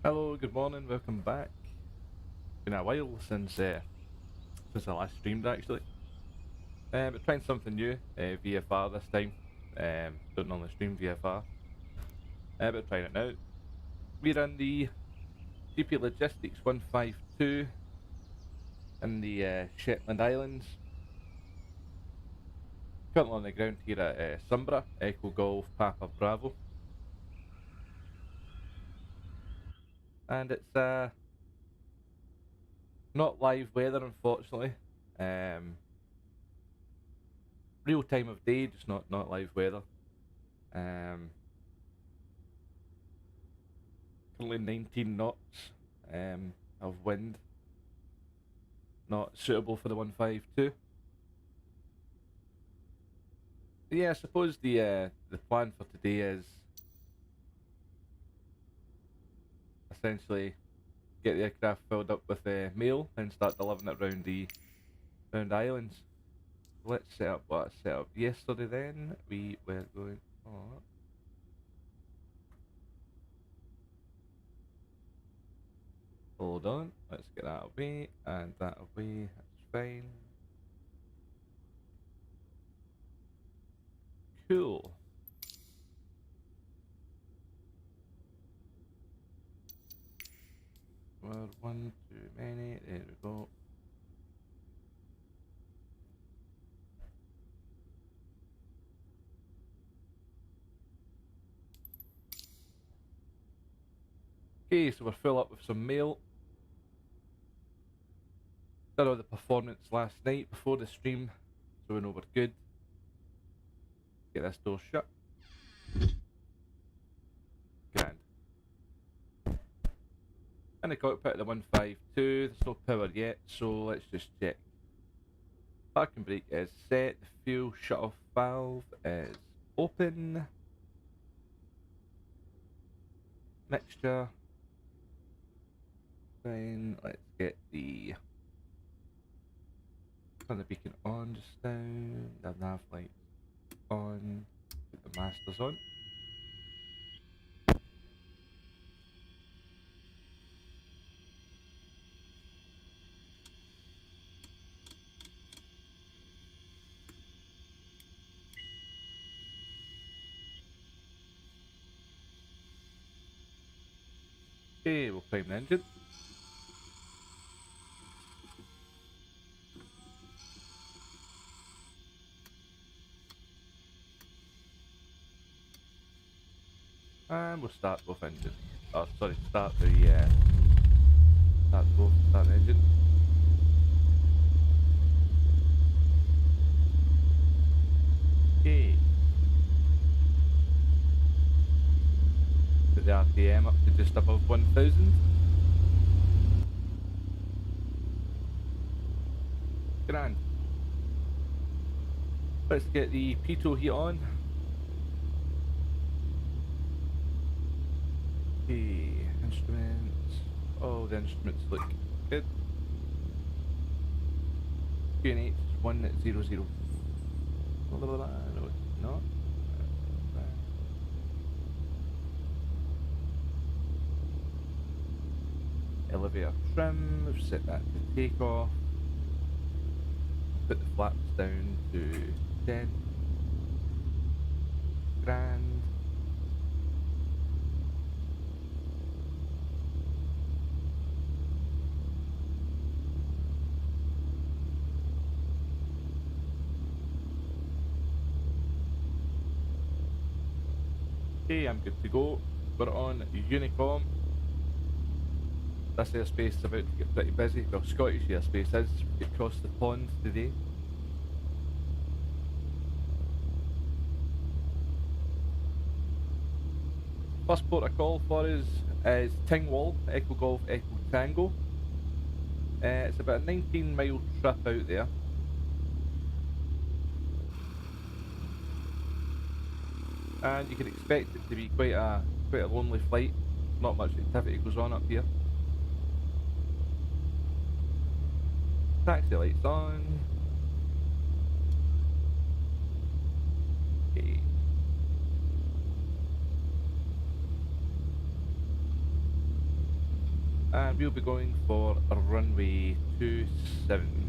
Hello, good morning, welcome back. Been a while since I last streamed actually. But trying something new, VFR this time. Don't normally stream VFR, but trying it now. We're in the GP Logistics 152 in the Shetland Islands. Currently on the ground here at Sumburgh, Echo Golf Papa Bravo. And it's not live weather unfortunately. Real time of day, just not live weather. Currently 19 knots of wind, not suitable for the 152. Yeah, I suppose the plan for today is essentially get the aircraft filled up with mail and start delivering it around the islands. Let's set up what I set up yesterday. Then we were going. Oh, hold on. Let's get that away and that away. That's fine. Cool. Well, one too many. There we go. Okay, so we're full up with some mail. Done all the performance last night before the stream, so we know we're good. Get this door shut. Grand. In the cockpit of the 152, there's no power yet, so let's just check. Parking brake is set, the fuel shut-off valve is open. Mixture. Fine, let's get the... Turn the beacon on just now, the nav lights on, put the masters on. Okay, we'll prime the engine. And we'll start both engines. Oh, sorry, start the engine. Okay. Put the RPM up to just above 1000. Grand. Let's get the pitot heat on. Okay, instruments. Oh, the instruments look good. QNH 100. No, it's not. Elevator trim, we've set that to takeoff. Put the flaps down to 10. Grand. Okay, I'm good to go. We're on Unicom. This airspace is about to get pretty busy. Well, Scottish airspace is across the pond today. First port of call for us is Tingwall, Echo Golf, Echo Tango. It's about a 19-mile trip out there. And you can expect it to be quite a lonely flight. Not much activity goes on up here. Taxi lights on. Okay. And we'll be going for a runway 27.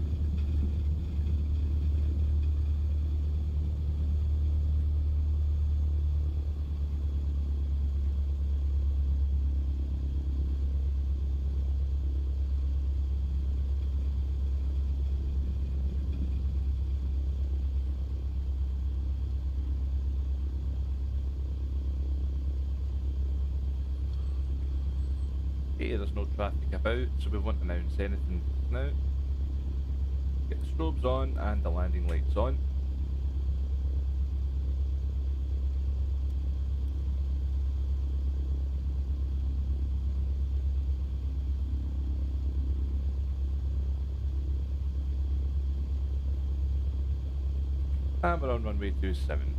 Okay, there's no traffic about, so we won't announce anything now. Get the strobes on and the landing lights on. And we're on runway 27.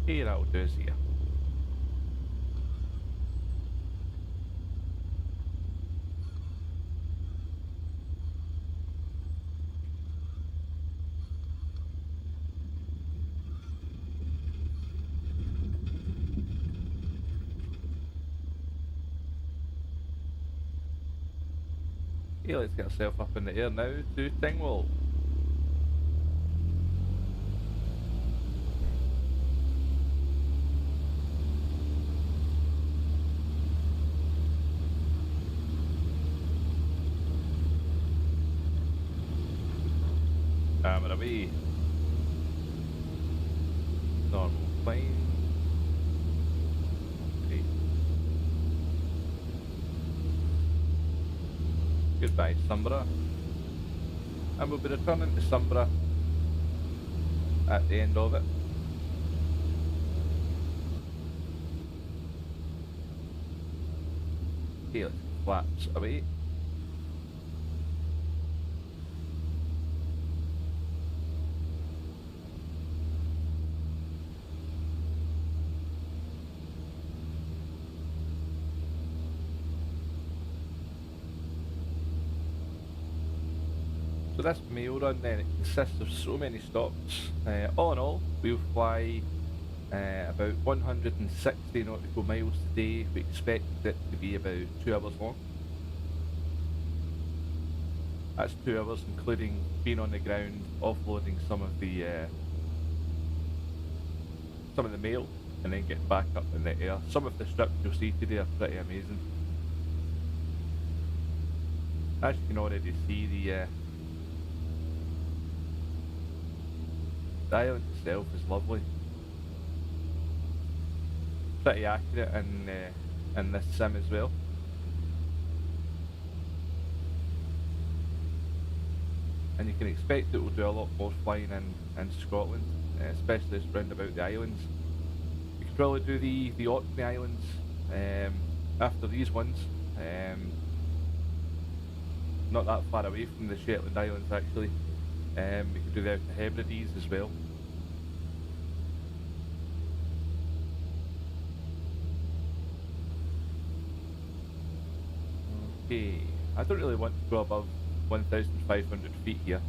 Okay, that'll do us here. Okay, let's get ourselves up in the air now to Tingwall. And we're away. Normal plane. Okay. Goodbye, Sumburgh. And we'll be returning to Sumburgh at the end of it. Okay, let's flaps away. So this mail run then, it consists of so many stops. All in all, we'll fly about 160 nautical miles today. We expect it to be about 2 hours long. That's 2 hours including being on the ground, offloading some of the mail, and then getting back up in the air. Some of the strips you'll see today are pretty amazing. As you can already see, the island itself is lovely. Pretty accurate in this sim as well. And you can expect it will do a lot more flying in Scotland, especially round about the islands. You could probably do the Orkney Islands after these ones. Not that far away from the Shetland Islands actually. We could do the Outer Hebrides as well. Okay, I don't really want to go above 1,500 feet here,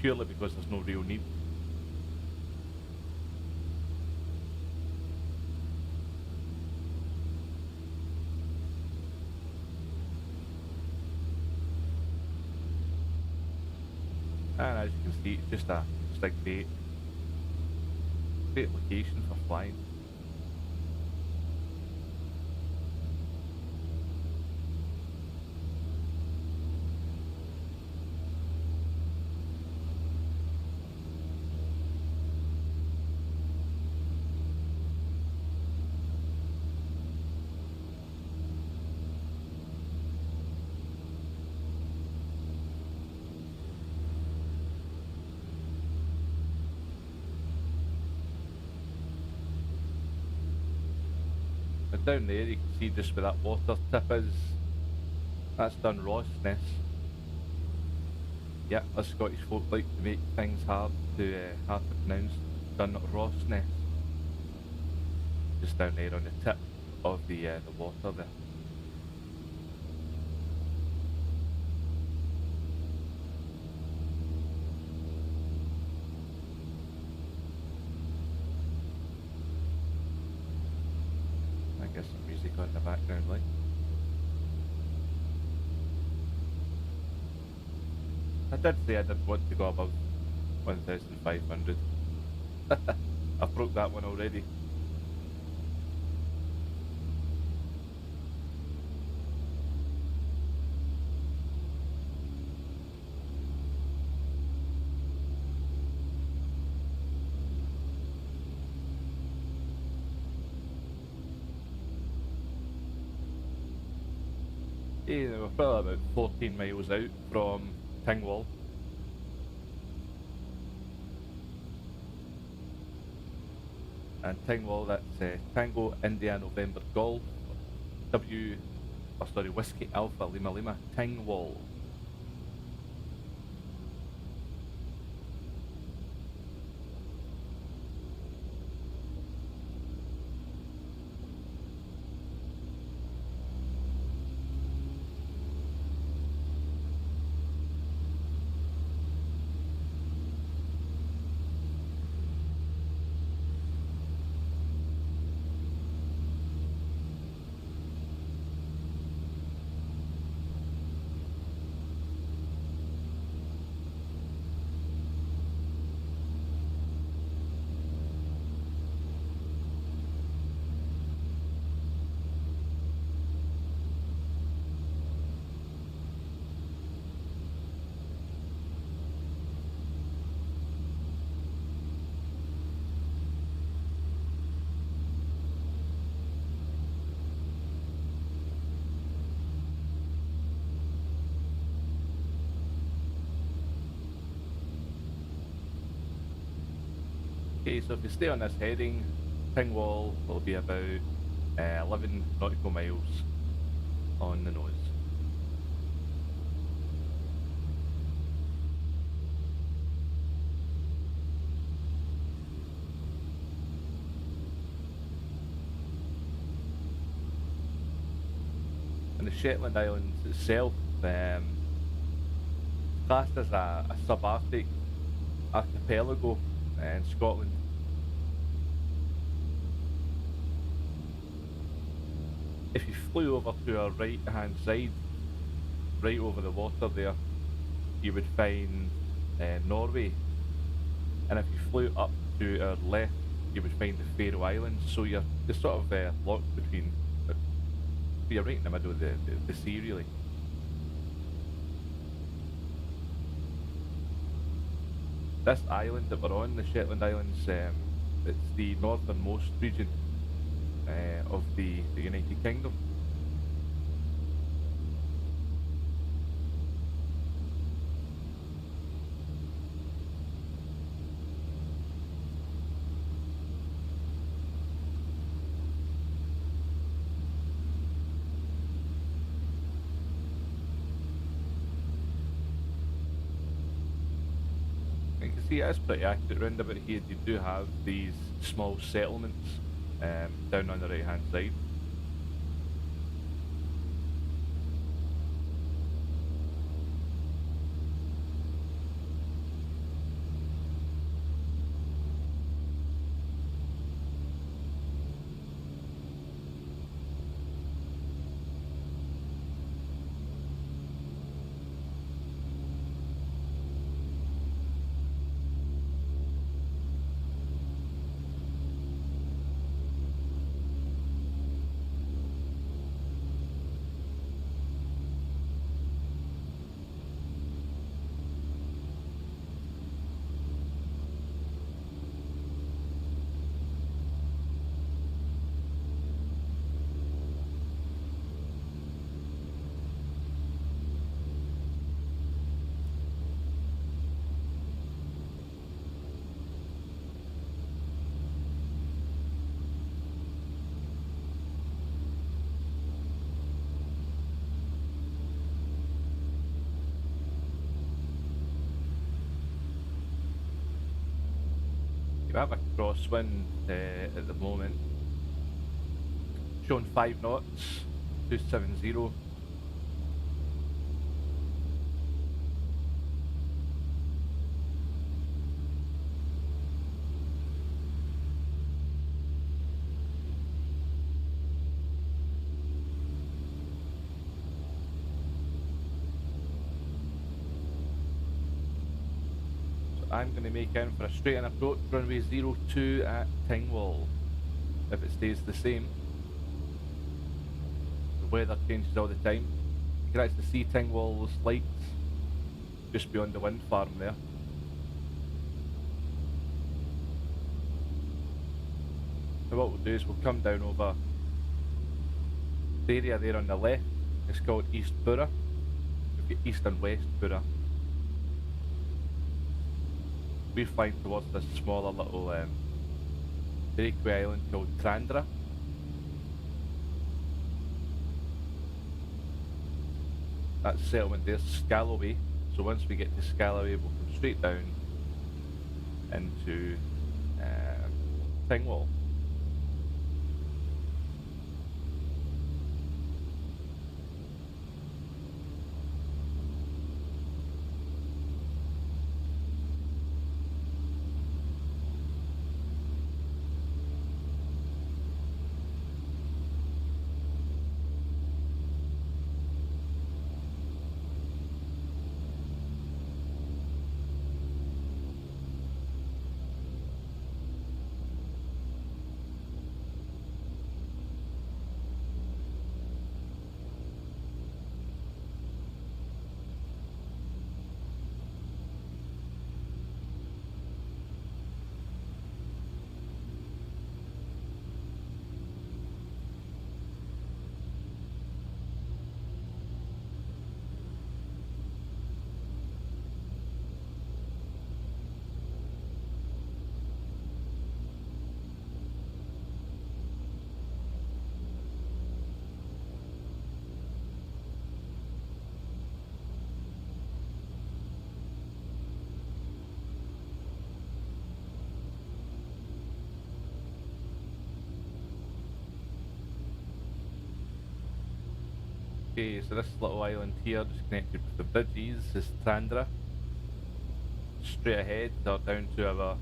purely because there's no real need. And as you can see, it's just a great location for flying. But down there you can see just where that water tip is, that's Dunrossness. Yeah, us Scottish folk like to make things hard to pronounce. Dunrossness. just down there on the tip of the water there. I guess some music on the background, like. I did say I didn't want to go above 1,500. I broke that one already. Yeah, we're probably about 14 miles out from Tingwall. And Tingwall, that's Tango India November Golf, Whiskey Alpha Lima Lima, Tingwall. Okay, so if you stay on this heading, Tingwall will be about 11 nautical miles on the nose. And the Shetland Islands itself, classed as a subarctic archipelago in Scotland. If you flew over to our right hand side, right over the water there, you would find Norway, and if you flew up to our left, you would find the Faroe Islands. So you're sort of locked between, you're right in the middle of the sea, really. This island that we're on, the Shetland Islands, it's the northernmost region of the United Kingdom. You can see it's pretty accurate round about here. You do have these small settlements down on the right hand side. You have a crosswind at the moment, showing 5 knots, 270. I'm going to make in for a straight in approach, runway 02 at Tingwall. If it stays the same. The weather changes all the time. You can actually see Tingwall's lights just beyond the wind farm there. So what we'll do is we'll come down over the area there on the left. It's called East Stour. We've got East and West Stour. We're flying towards this smaller little breakaway island called Trandra. That settlement there's Scalloway, so once we get to Scalloway we'll come straight down into Tingwall. Okay, so this little island here, just connected with the bridges, is Trandra. Straight ahead, or down to about,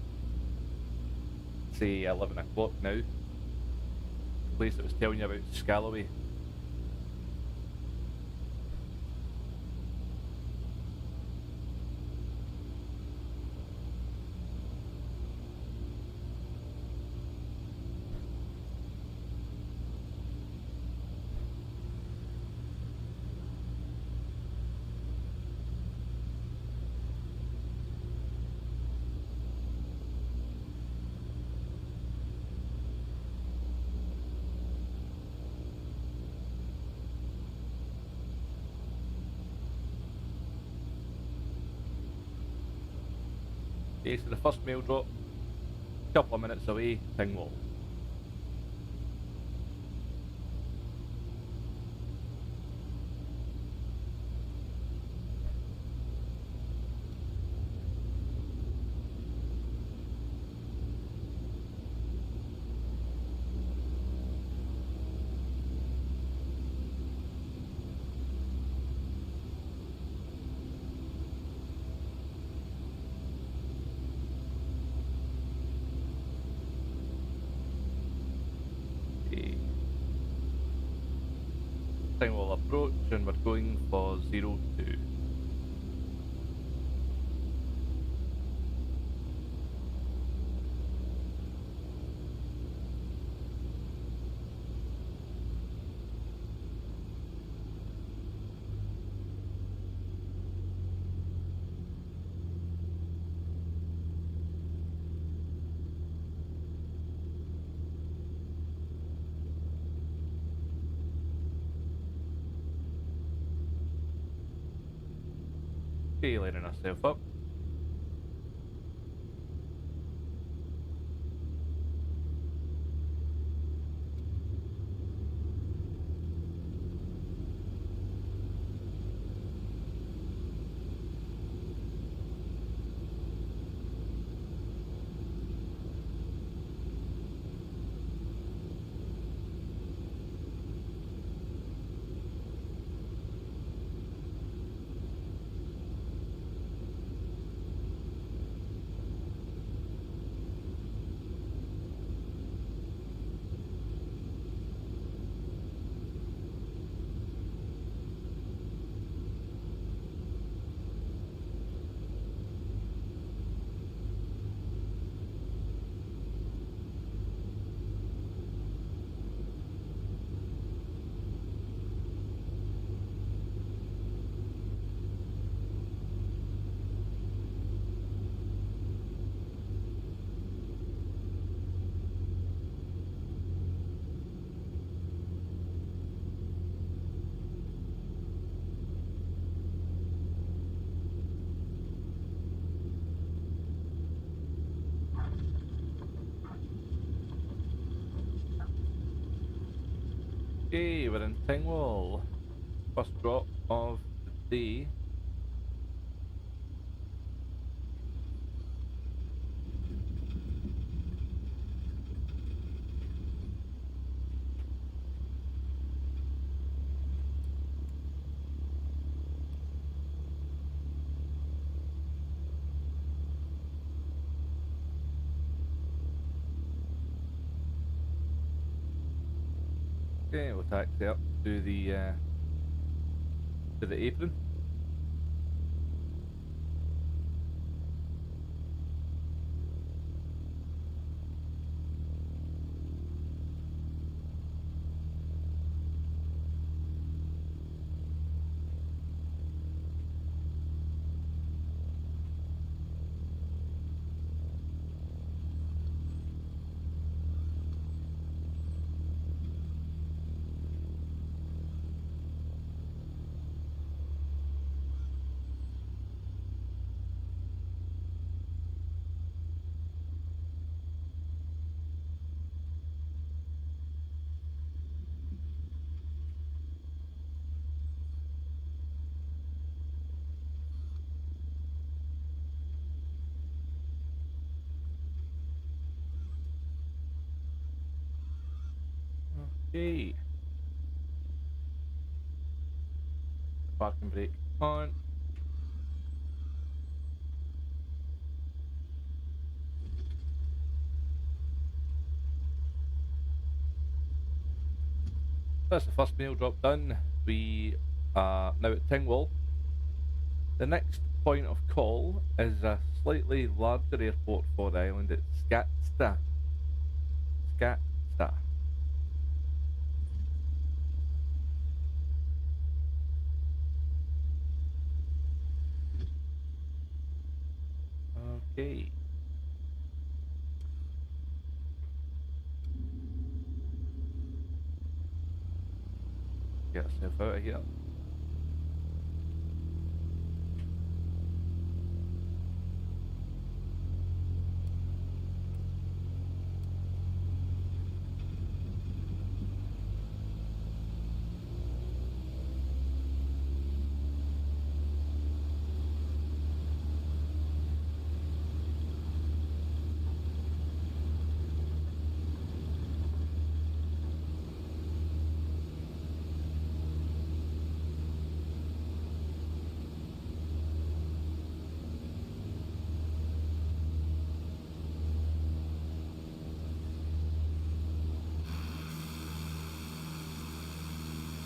say, 11 o'clock now. The place that was telling you about, Scalloway. Okay, so the first mail drop, a couple of minutes away, Tingwall. Tingwall approach, and we're going for 02. Okay, lining ourselves up. Okay, we're in Tingwall. First drop of the day. Okay, we'll taxi up to the apron. Okay. Parking brake on. That's the first mail drop done. We are now at Tingwall. The next point of call is a slightly larger airport for the island. It's Scatsta. Scatsta. Okay. Get ourselves out of here.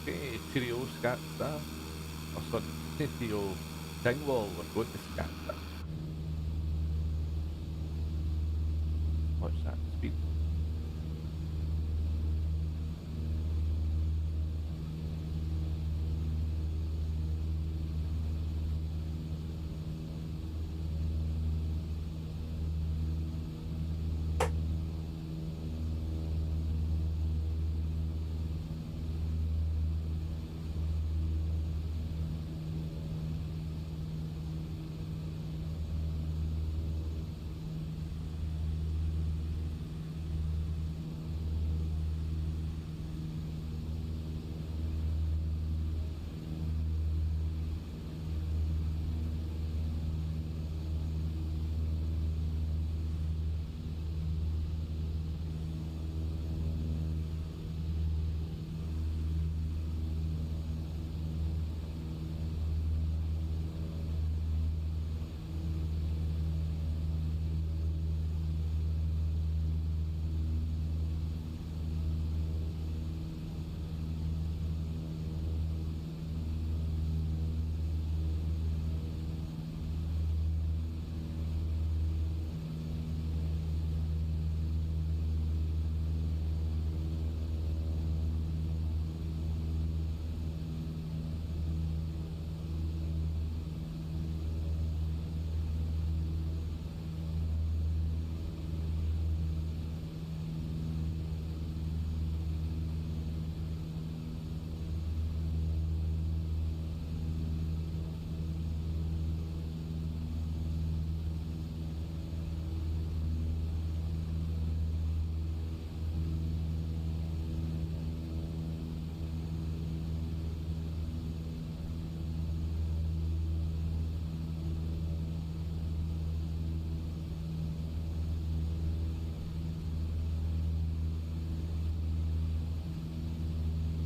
Okay, cheerio Scatsta. Or sorry, cheerio Tingwall. We're going to Scatsta. What's that? Speed.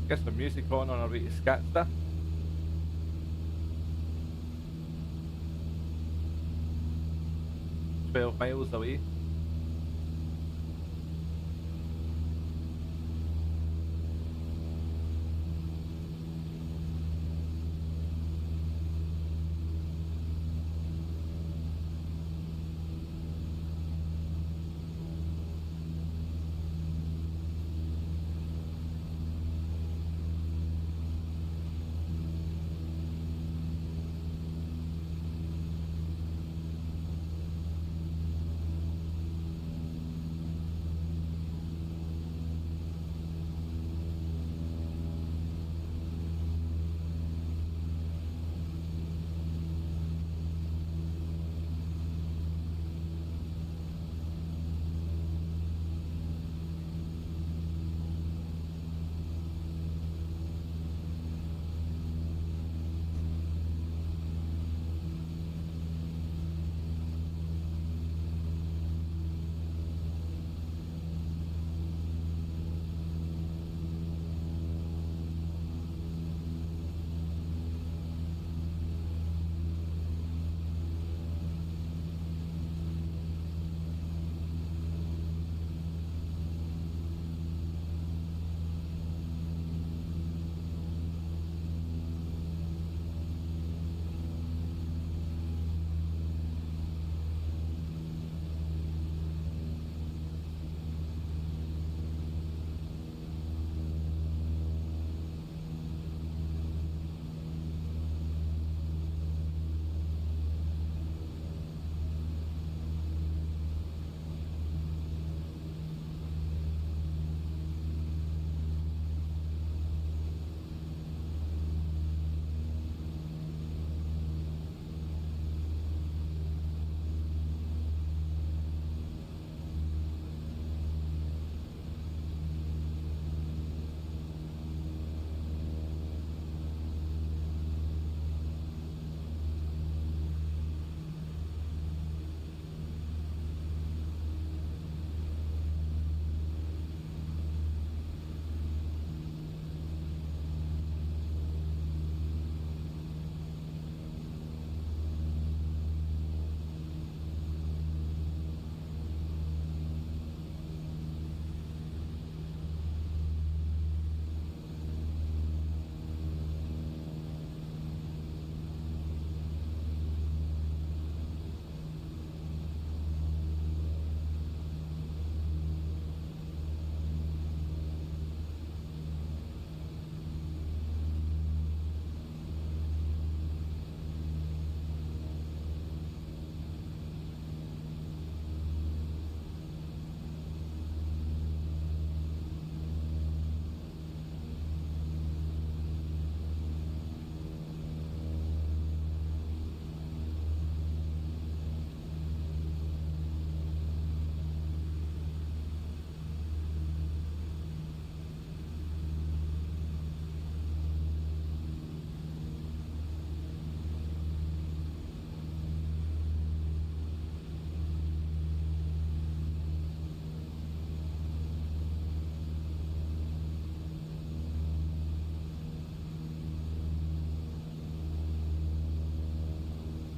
Get some music on our way to Scatsta. 12 miles away.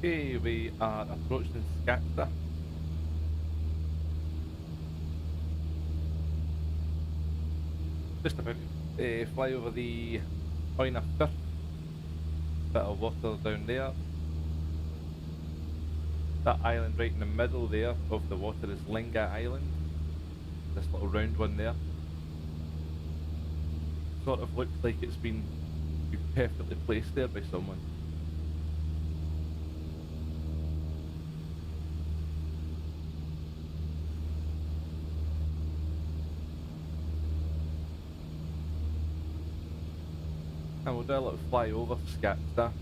Okay, we are approaching Scatsta. Just about to fly over the Unst Scatsta. Bit of water down there. That island right in the middle there of the water is Linga Island. This little round one there. Sort of looks like it's been perfectly placed there by someone. And we'll do a little fly over Scatsta.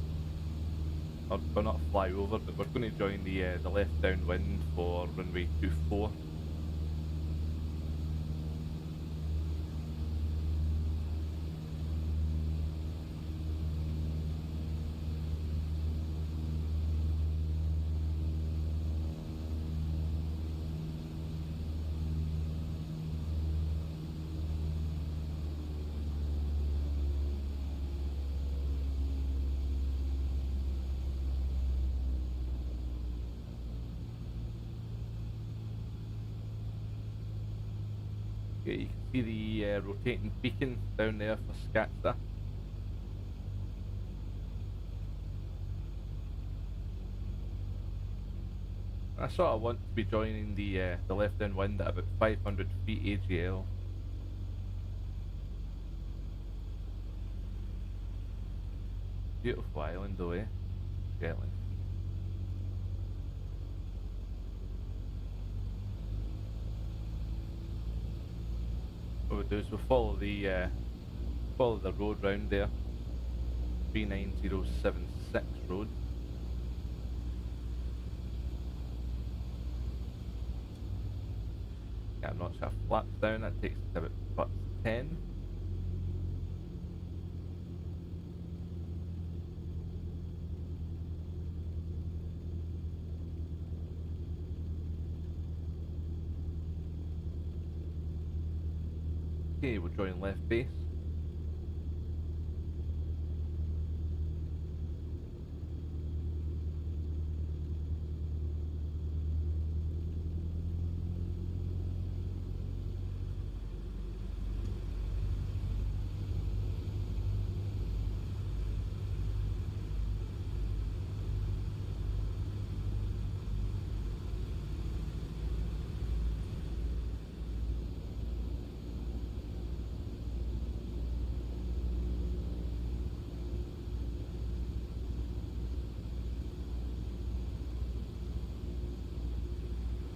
Or, well, not fly over, but we're going to join the left downwind for runway 24. Okay, you can see the rotating beacon down there for Scatsta. I sort of want to be joining the left downwind at about 500 feet AGL. Beautiful island though, eh? Shetland. What we'll do is we'll follow the road round there. 39076 road. Yeah, I'm not sure. Flaps down, that takes us about +10. Okay, we'll join left base.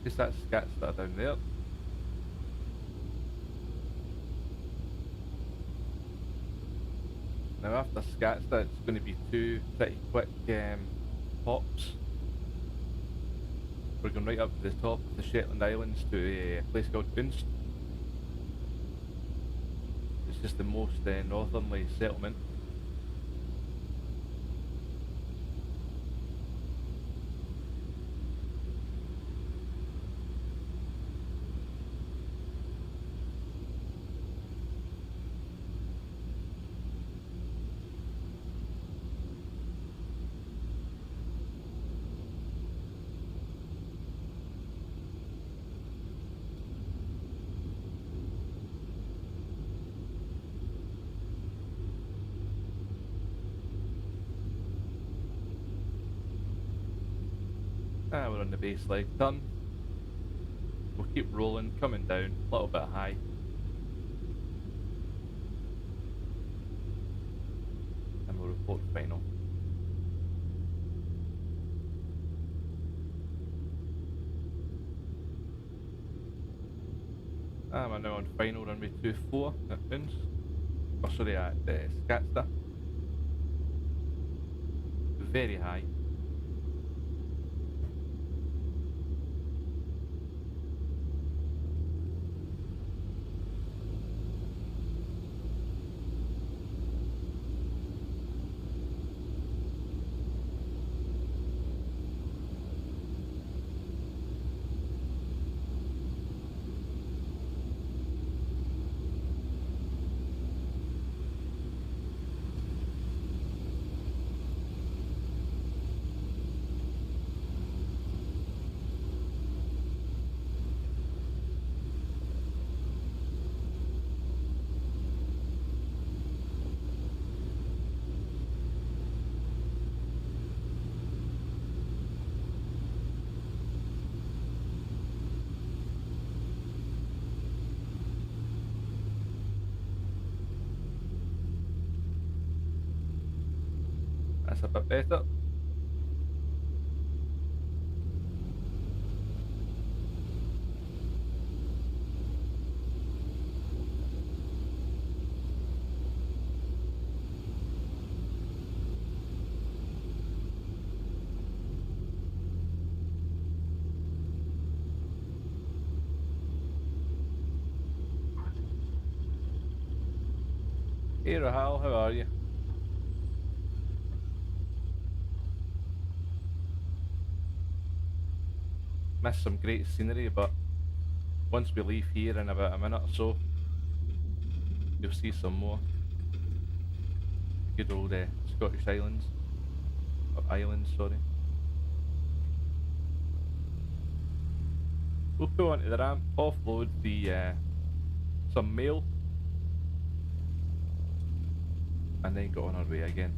Just that Scatsta down there. Now after Scatsta it's going to be two pretty quick hops. We're going right up to the top of the Shetland Islands to a place called Unst. It's just the most northerly settlement. We're on the base leg turn. We'll keep rolling, coming down, a little bit high. And we'll report final. We're now on final runway 24 at Unst. Oh, sorry, at Scatsta. Very high. That's a bit better. Hey Rahal, how are you? Missed some great scenery, but once we leave here in about a minute or so, you'll see some more. Good old Scottish Islands. Or islands, sorry. We'll pull onto the ramp, offload the some mail, and then got on our way again.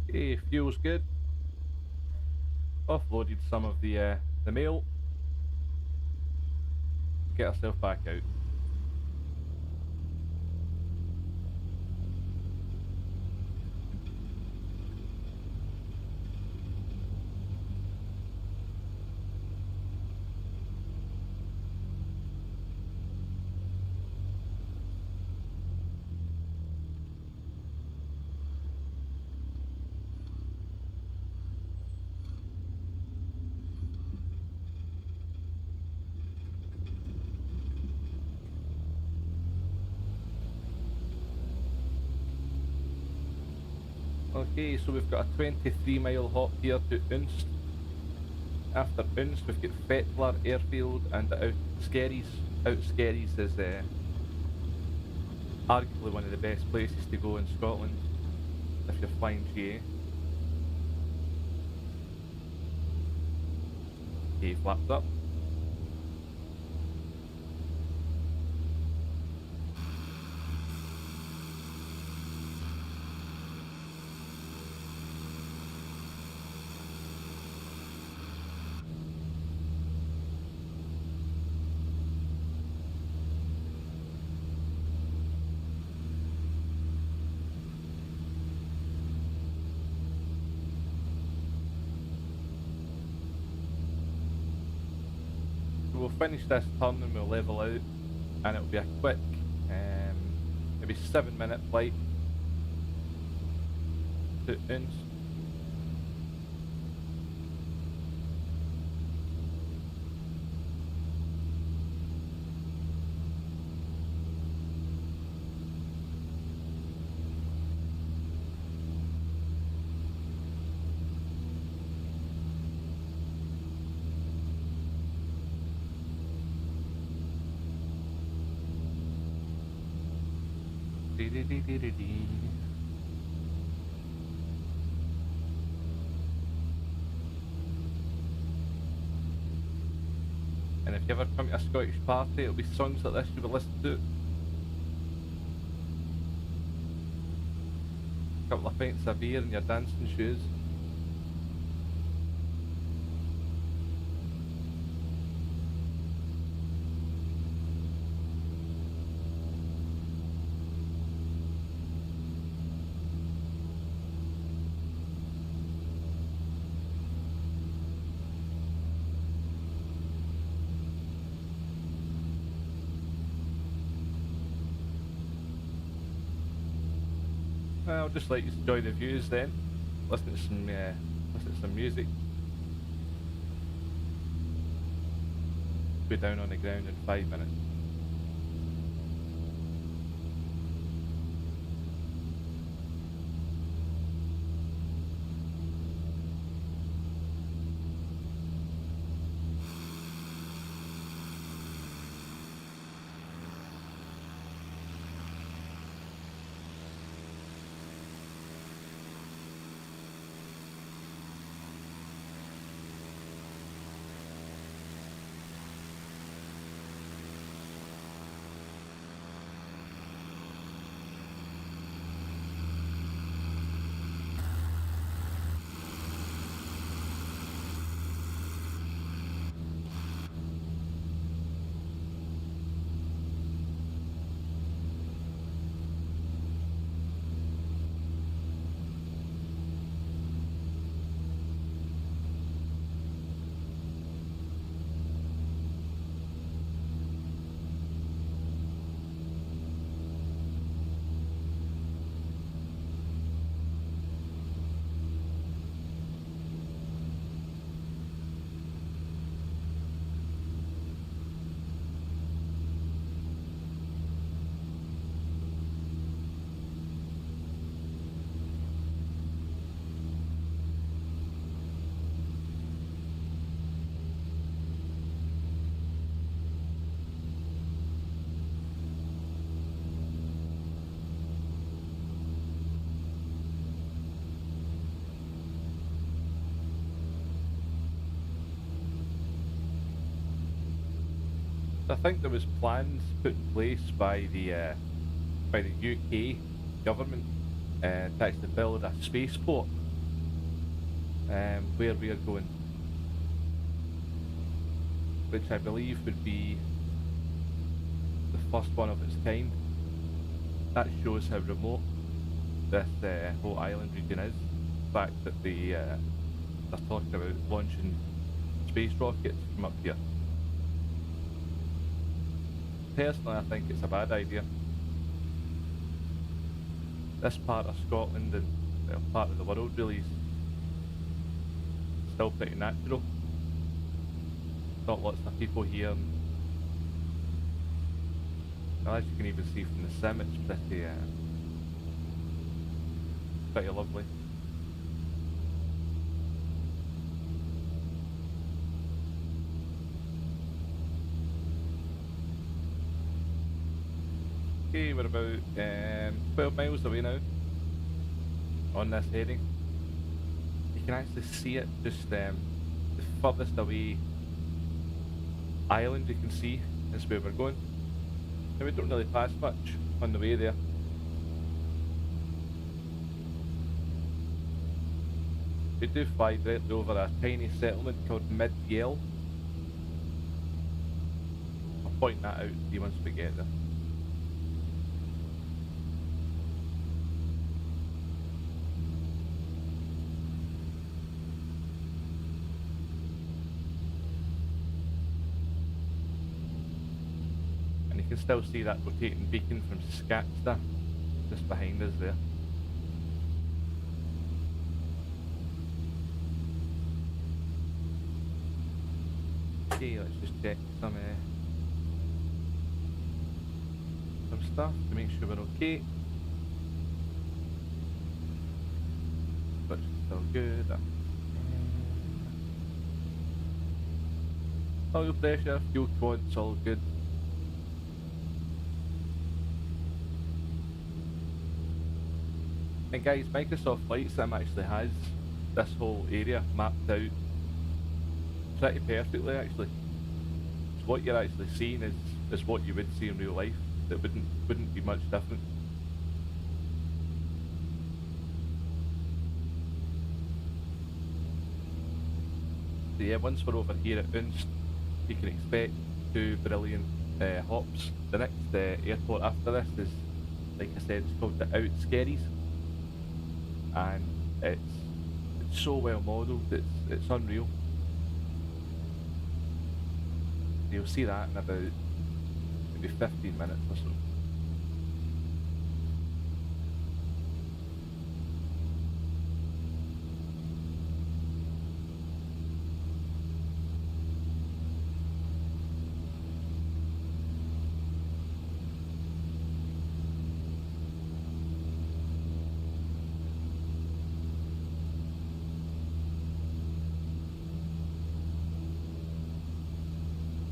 Okay, fuel's good. Offloaded some of the mail. Get ourselves back out. Okay, so we've got a 23-mile hop here to Unst. After Unst, we've got Fetlar airfield and out Skerries. Out Skerries is arguably one of the best places to go in Scotland if you're flying GA. Okay, flaps up. We'll finish this turn and we'll level out, and it'll be a quick, maybe 7-minute flight to Unst. And if you ever come to a Scottish party, it'll be songs like this you will listen to. A couple of pints of beer and your dancing shoes. I'll just let you enjoy the views then. Listen to some music. Be down on the ground in 5 minutes. I think there was plans put in place by the UK government to actually build a spaceport where we are going, which I believe would be the first one of its kind. That shows how remote this whole island region is. The fact that they're talking about launching space rockets from up here. Personally, I think it's a bad idea. This part of Scotland and part of the world really is still pretty natural. Not lots of people here. Well, as you can even see from the sim, it's pretty lovely. Okay, we're about 12 miles away now on this heading. You can actually see it, just the furthest away island you can see is where we're going. Now we don't really pass much on the way there. We do fly directly over a tiny settlement called Mid-Yell. I'll point that out to you once we get there. You can still see that rotating beacon from Scatsta just behind us there. Okay, let's just check some stuff to make sure we're okay. But still good. Oil pressure, fuel quads, all good. And guys, Microsoft Flight Sim actually has this whole area mapped out pretty perfectly actually. So what you're actually seeing is what you would see in real life. It wouldn't be much different. So yeah, once we're over here at Unst, you can expect 2 brilliant hops. The next airport after this is, like I said, it's called the Skerries. And it's so well modelled, it's unreal. You'll see that in about maybe 15 minutes or so.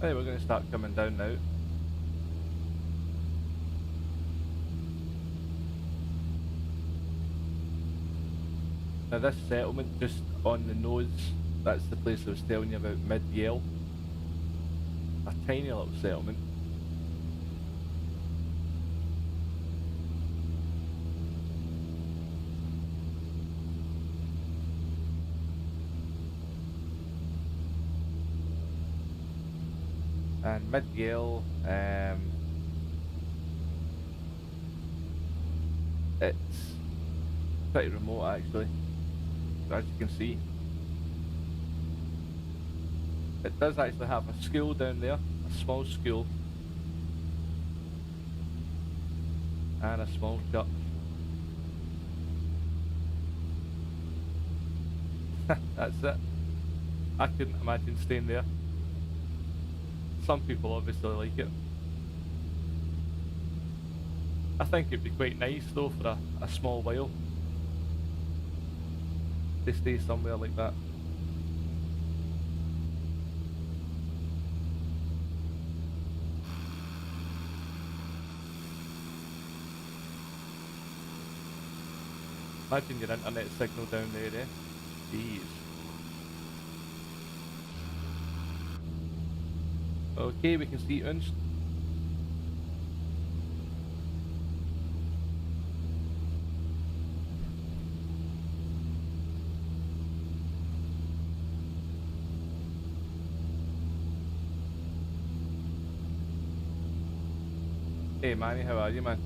Hey, we're going to start coming down now. Now this settlement just on the nose, that's the place I was telling you about, Mid-Yell. A tiny little settlement. And Mid-Yell, it's pretty remote actually, as you can see. It does actually have a school down there, a small school, and a small church. That's it. I couldn't imagine staying there. Some people obviously like it. I think it'd be quite nice though for a small while to stay somewhere like that. Imagine your internet signal down there, eh? Jeez. Okay, we can see Unst. Hey Manny, how are you, man?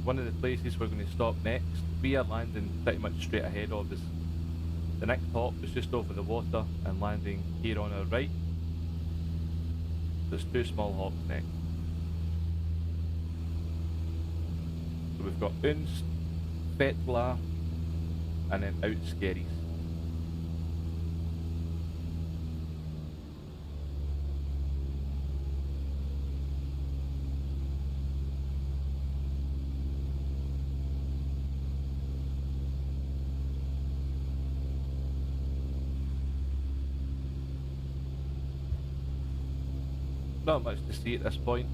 One of the places we're going to stop next, we are landing pretty much straight ahead of us. The next hop is just over the water and landing here on our right. There's two small hops next. So we've got Unst, Fetlar, and then out Skerries. Not much to see at this point.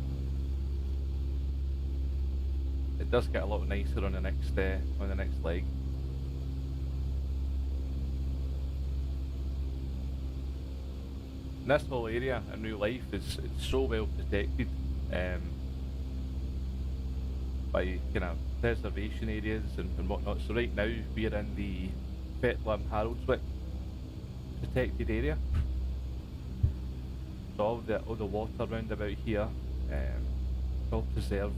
It does get a lot nicer on the next leg. And this whole area in real life it's so well protected by kind of preservation areas and whatnot. So right now we're in the Fetlar and Haroldswick protected area. So all the water round about here, it's all preserved.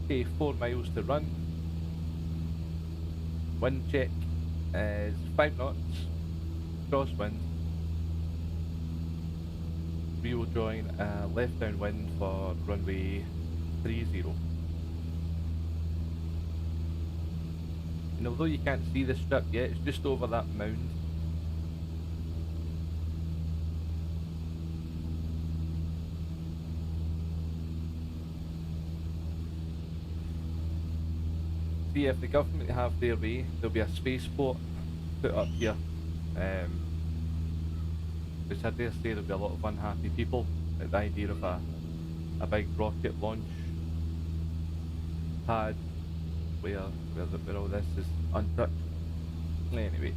Okay, 4 miles to run. Wind check is 5 knots, crosswind. We will join a left downwind for runway 30. And although you can't see the strip yet, it's just over that mound. See, if the government have their way, there'll be a spaceport put up here. Which I dare say there'll be a lot of unhappy people at the idea of a big rocket launch pad where all this is untouched. Anyway.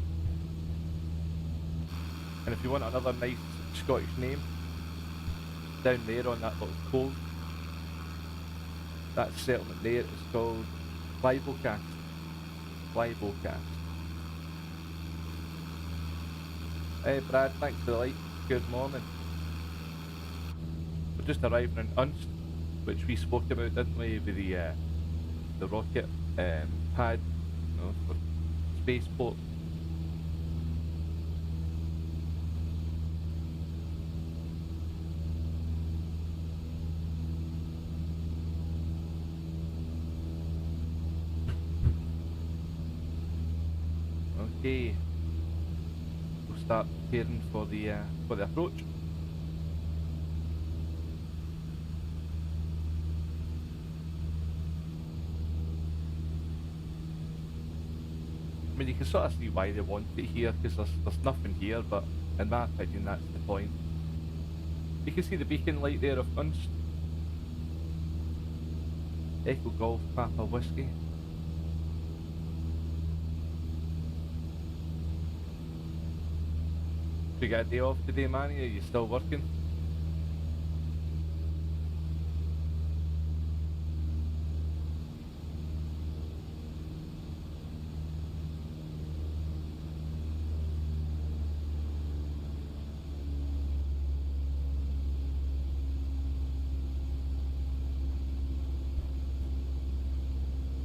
And if you want another nice Scottish name, down there on that little pole, that settlement there is called Whalsay. Whalsay. Hey Brad, thanks for the light. Good morning. We're just arriving in Unst, which we spoke about, didn't we, with the rocket pad, you know, for spaceport. Okay. Start preparing for the approach. I mean, you can sort of see why they want it here, because there's nothing here, but in my opinion that's the point. You can see the beacon light there of Unst. Echo Golf Papa Whiskey. You got a day off today, Manny? Are you still working?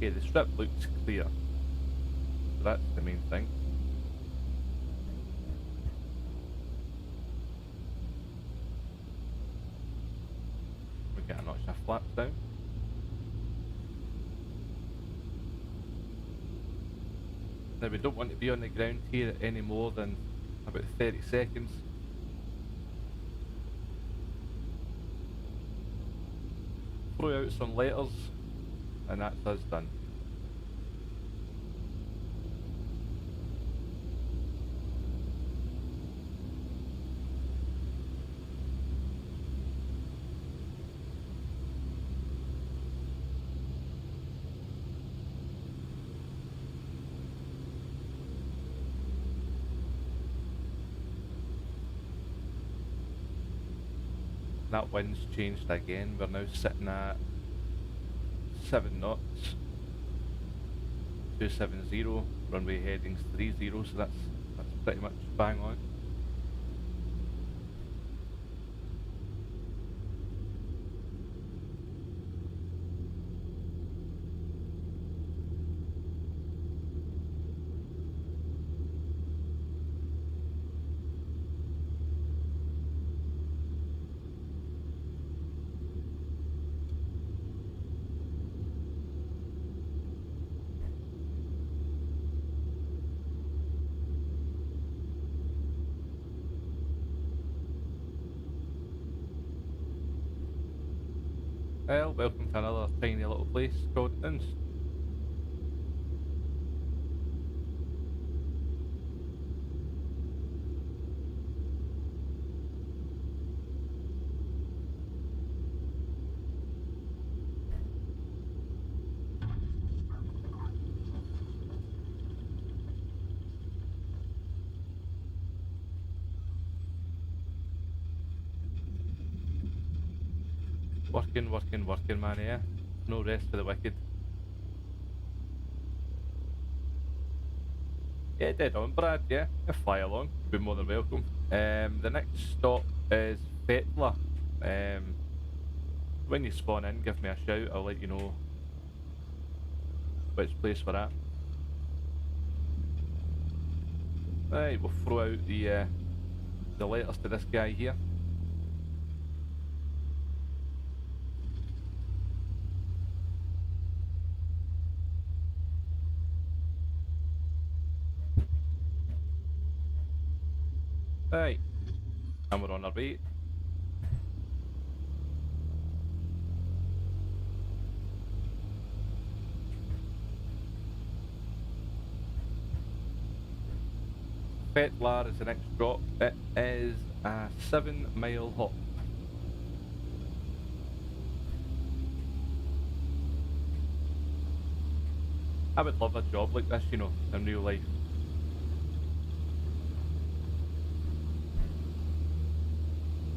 Okay, the strip looks clear. So that's the main thing. We get a notch of flaps down. Now we don't want to be on the ground here any more than about 30 seconds. Throw out some letters and that's us done. That wind's changed again, we're now sitting at 7 knots, 270, runway headings 30, so that's pretty much bang on. Well, welcome to another tiny little place called Unst. Working, man, yeah. No rest for the wicked. Yeah, dead on, Brad, yeah. Fly along, be more than welcome. The next stop is Fetlar. When you spawn in, give me a shout, I'll let you know which place we're at. Right, we'll throw out the letters to this guy here. Right, and we're on our way. Fetlar is the next drop. It is a 7-mile hop. I would love a job like this, you know, in real life.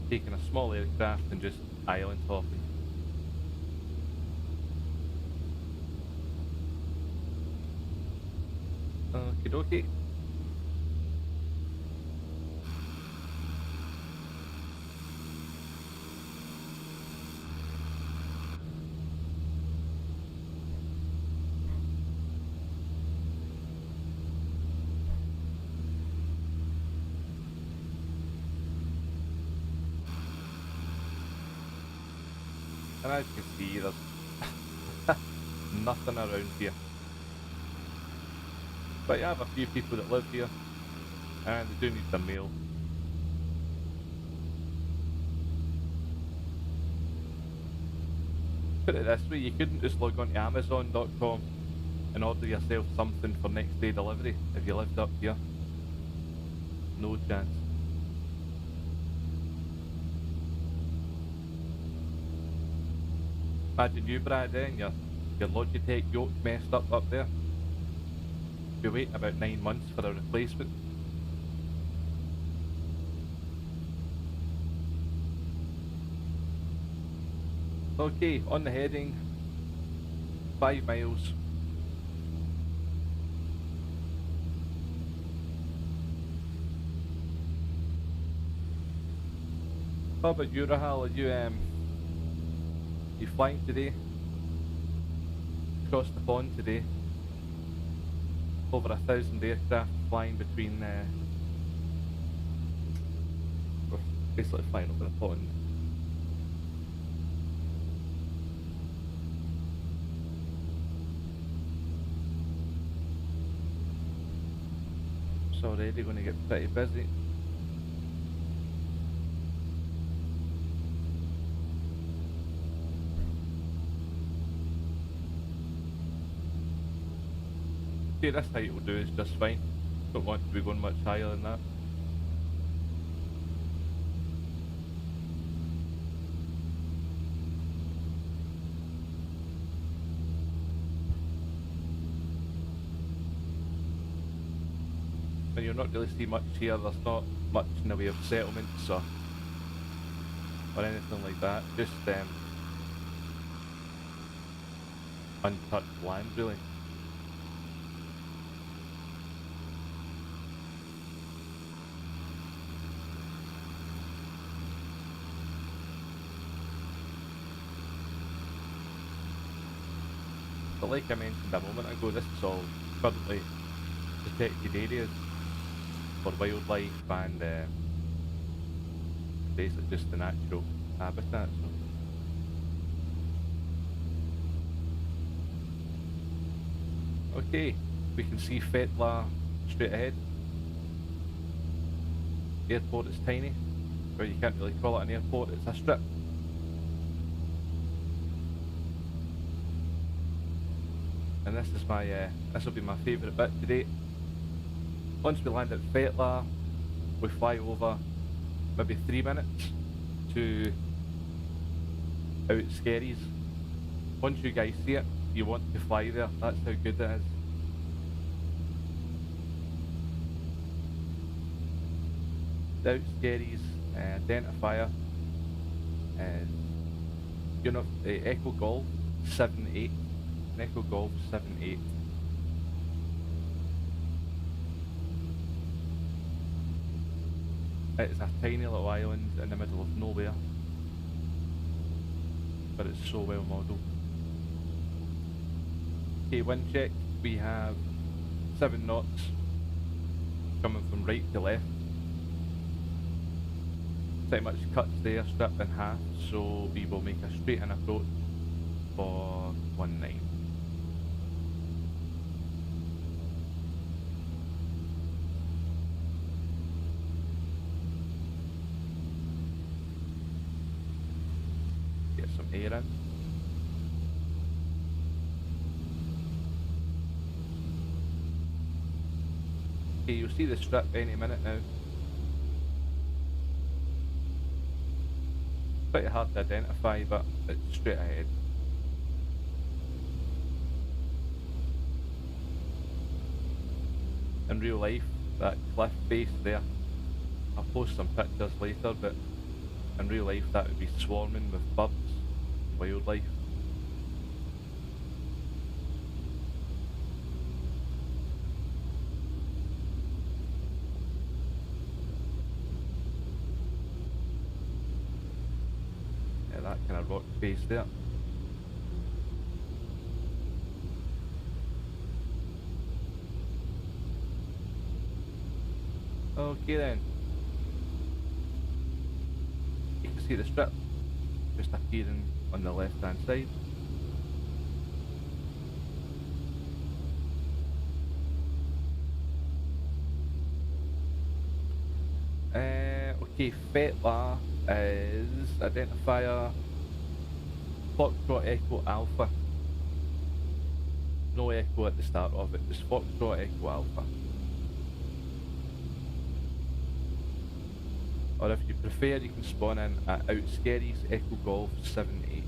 Taking a small aircraft and just island hopping. Okie dokie. And as you can see, there's nothing around here. But you have a few people that live here, and they do need their mail. Put it this way, you couldn't just log on to Amazon.com and order yourself something for next day delivery if you lived up here. No chance. Imagine you, Brad, and your Logitech yoke messed up there. Be waiting about 9 months for a replacement. Okay, on the heading, 5 miles. How about you, Rahal? Are you flying today? across the pond today. Over 1,000 aircraft flying between. We're basically flying over the pond. It's already going to get pretty busy. Okay, this height will do is just fine. Don't want to be going much higher than that. And you'll not really see much here. There's not much in the way of settlements or anything like that. Just untouched land, really. But like I mentioned a moment ago, this is all currently protected areas for wildlife and basically just the natural habitat. So. Okay, we can see Fetlar straight ahead. The airport is tiny, but you can't really call it an airport, it's a strip. And this is my, this will be my favourite bit today. Once we land at Fetlar, we fly over maybe 3 minutes to out Skerries. Once you guys see it, you want to fly there, that's how good it is. The out Skerries identifier is Echo Golf 78. Echo Golf 78. It's a tiny little island in the middle of nowhere, but it's so well modelled. Okay, wind check. We have 7 knots coming from right to left. Pretty much cuts the airstrip in half, so we will make a straight in approach for 19. Get some air in. Okay, you'll see the strip any minute now. Pretty hard to identify, but it's straight ahead. In real life, that cliff face there, I'll post some pictures later, but in real life that would be swarming with birds, wildlife. Yeah, that kind of rock face there. Okay then. You can see the strip just appearing on the left hand side. Okay, Fetlar is identifier Foxtrot Echo Alpha. No echo at the start of it, just Foxtrot Echo Alpha. Or if you prefer, you can spawn in at out Skerries Echo Golf 78.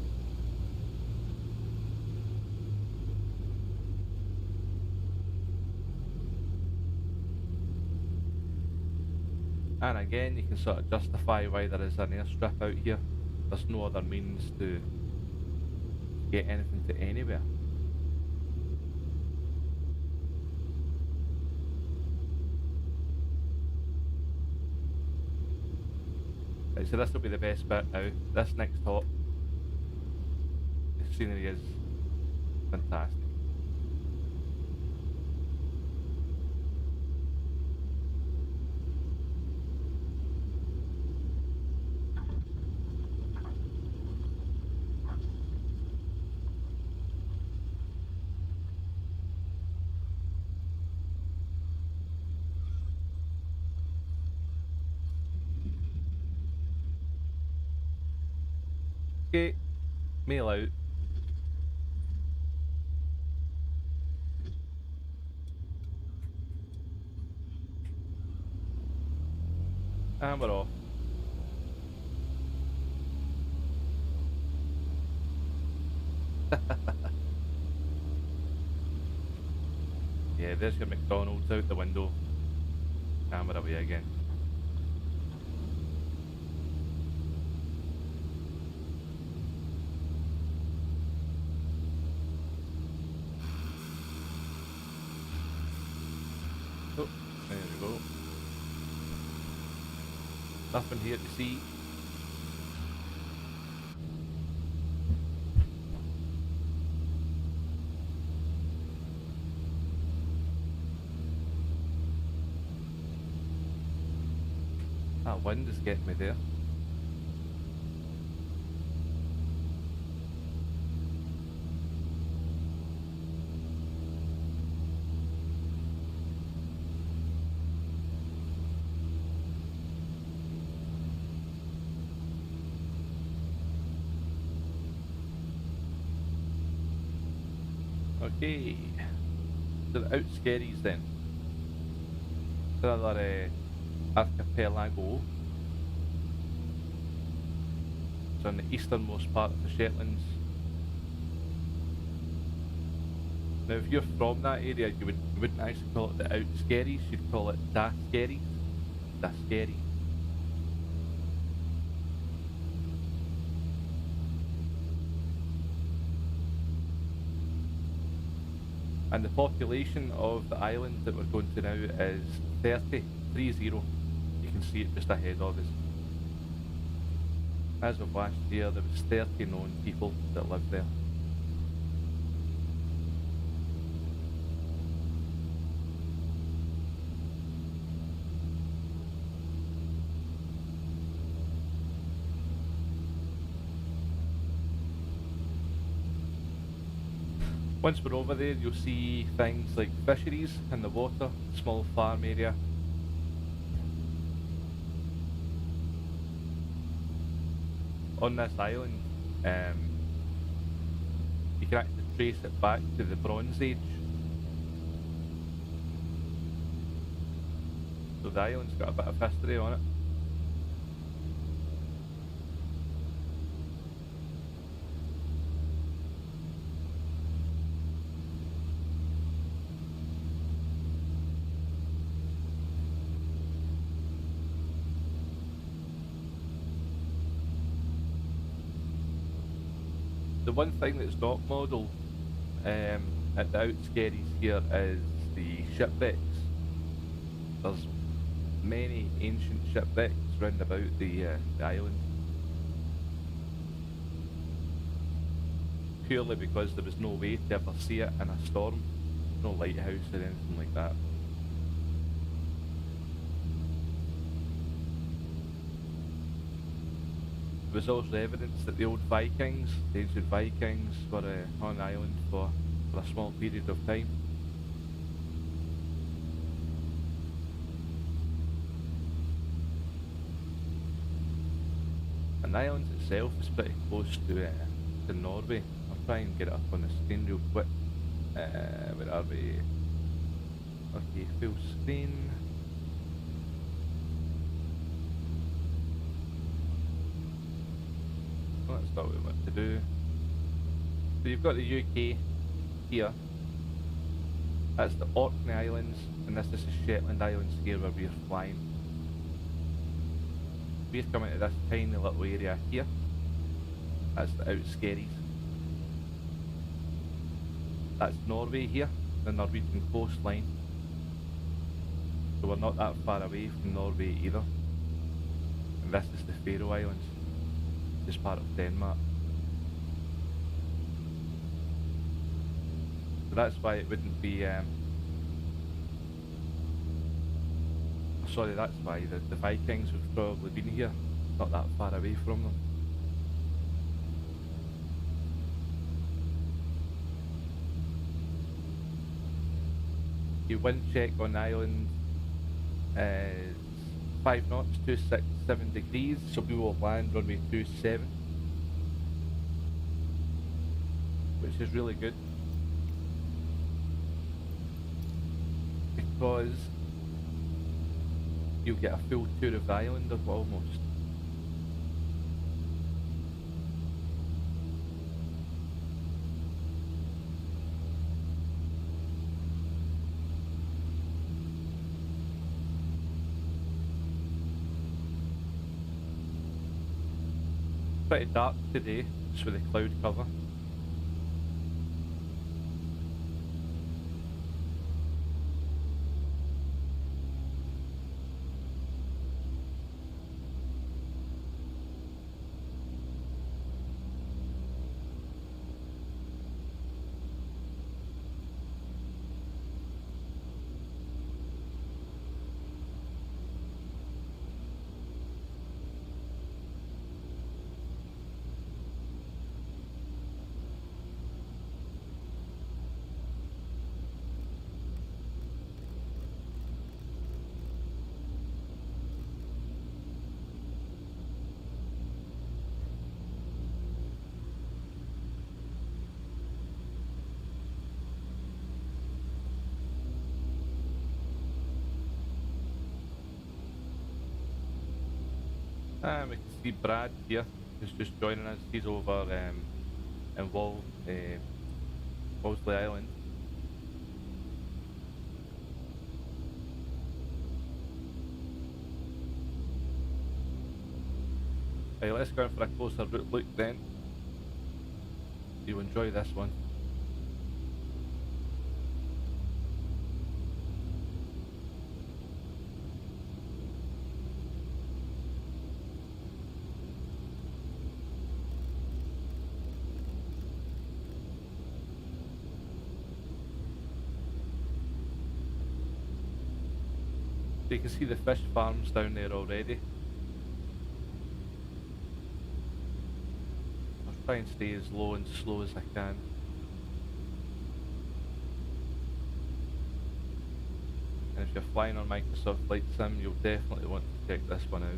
And again, you can sort of justify why there is an airstrip out here. There's no other means to get anything to anywhere. Right, so this will be the best bit now. This next hop, the scenery is fantastic. Okay, mail out. And we're off. Yeah, there's your McDonald's out the window. And we're away again. Oh, there we go. Nothing here to see. That wind is getting me there. Okay, so the Unst Skerries then. Another archipelago. It's on the easternmost part of the Shetlands. Now if you're from that area, you wouldn't actually call it the Unst Skerries, you'd call it da Skerries. Da Skerries. And the population of the island that we're going to now is 30. You can see it just ahead of us. As of last year, there was 30 known people that lived there. Once we're over there, you'll see things like fisheries in the water, small farm area. On this island, you can actually trace it back to the Bronze Age. So the island's got a bit of history on it. The one thing that's not modelled at the Unst Skerries here is the shipwrecks. There's many ancient shipwrecks round about the island. Purely because there was no way to ever see it in a storm. No lighthouse or anything like that. There was also evidence that the old Vikings, the ancient Vikings, were on the island for a small period of time. And the island itself is pretty close to Norway. I'll try and get it up on the screen real quick. Where are we? Okay, full screen. That's not what we want to do. So you've got the UK here. That's the Orkney Islands, and this is the Shetland Islands here where we're flying. We're coming to this tiny little area here. That's the Unst Skerries. That's Norway here, the Norwegian coastline. So we're not that far away from Norway either. And this is the Faroe Islands, just part of Denmark. So that's why it wouldn't be sorry, that's why the Vikings would have probably been here, not that far away from them. Your wind check on the island is 5 knots, 267 degrees, so we will land runway 27. which is really good because you'll get a full tour of the island of almost. Pretty dark today, just with the cloud cover. We can see Brad here, who's just joining us. He's over in Whalsay Island. Right, let's go in for a closer look then. You'll enjoy this one. So you can see the fish farms down there already. I'll try and stay as low and slow as I can. And if you're flying on Microsoft Flight Sim, you'll definitely want to check this one out.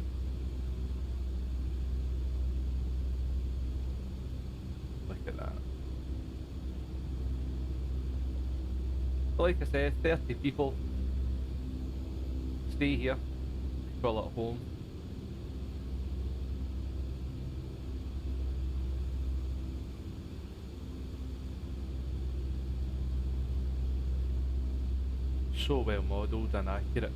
Look at that. So like I said, 30 people stay here, call it home. So well modelled and accurate.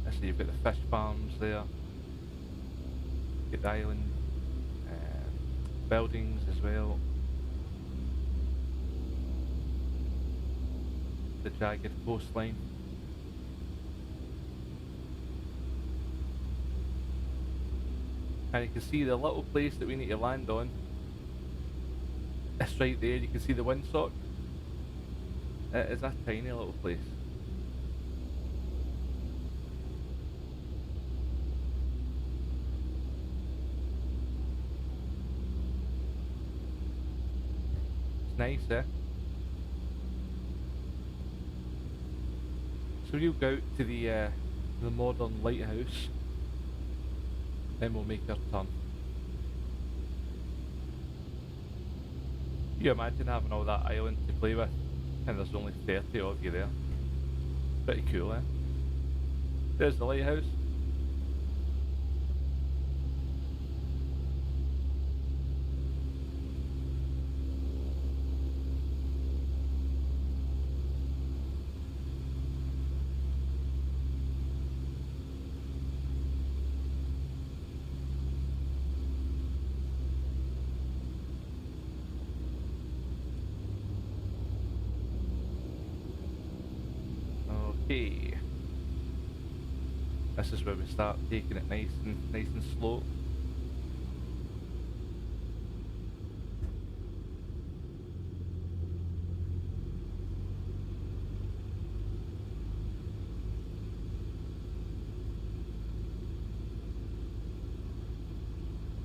I see you've got the fish farms there, get the island, buildings as well. The jagged coastline. And you can see the little place that we need to land on. It's right there, you can see the windsock. It is a tiny little place. It's nice, eh? So we'll go out to the modern lighthouse. Then we'll make our turn. You imagine having all that island to play with, and there's only 30 of you there. Pretty cool, eh? There's the lighthouse. Okay. This is where we start taking it nice and slow.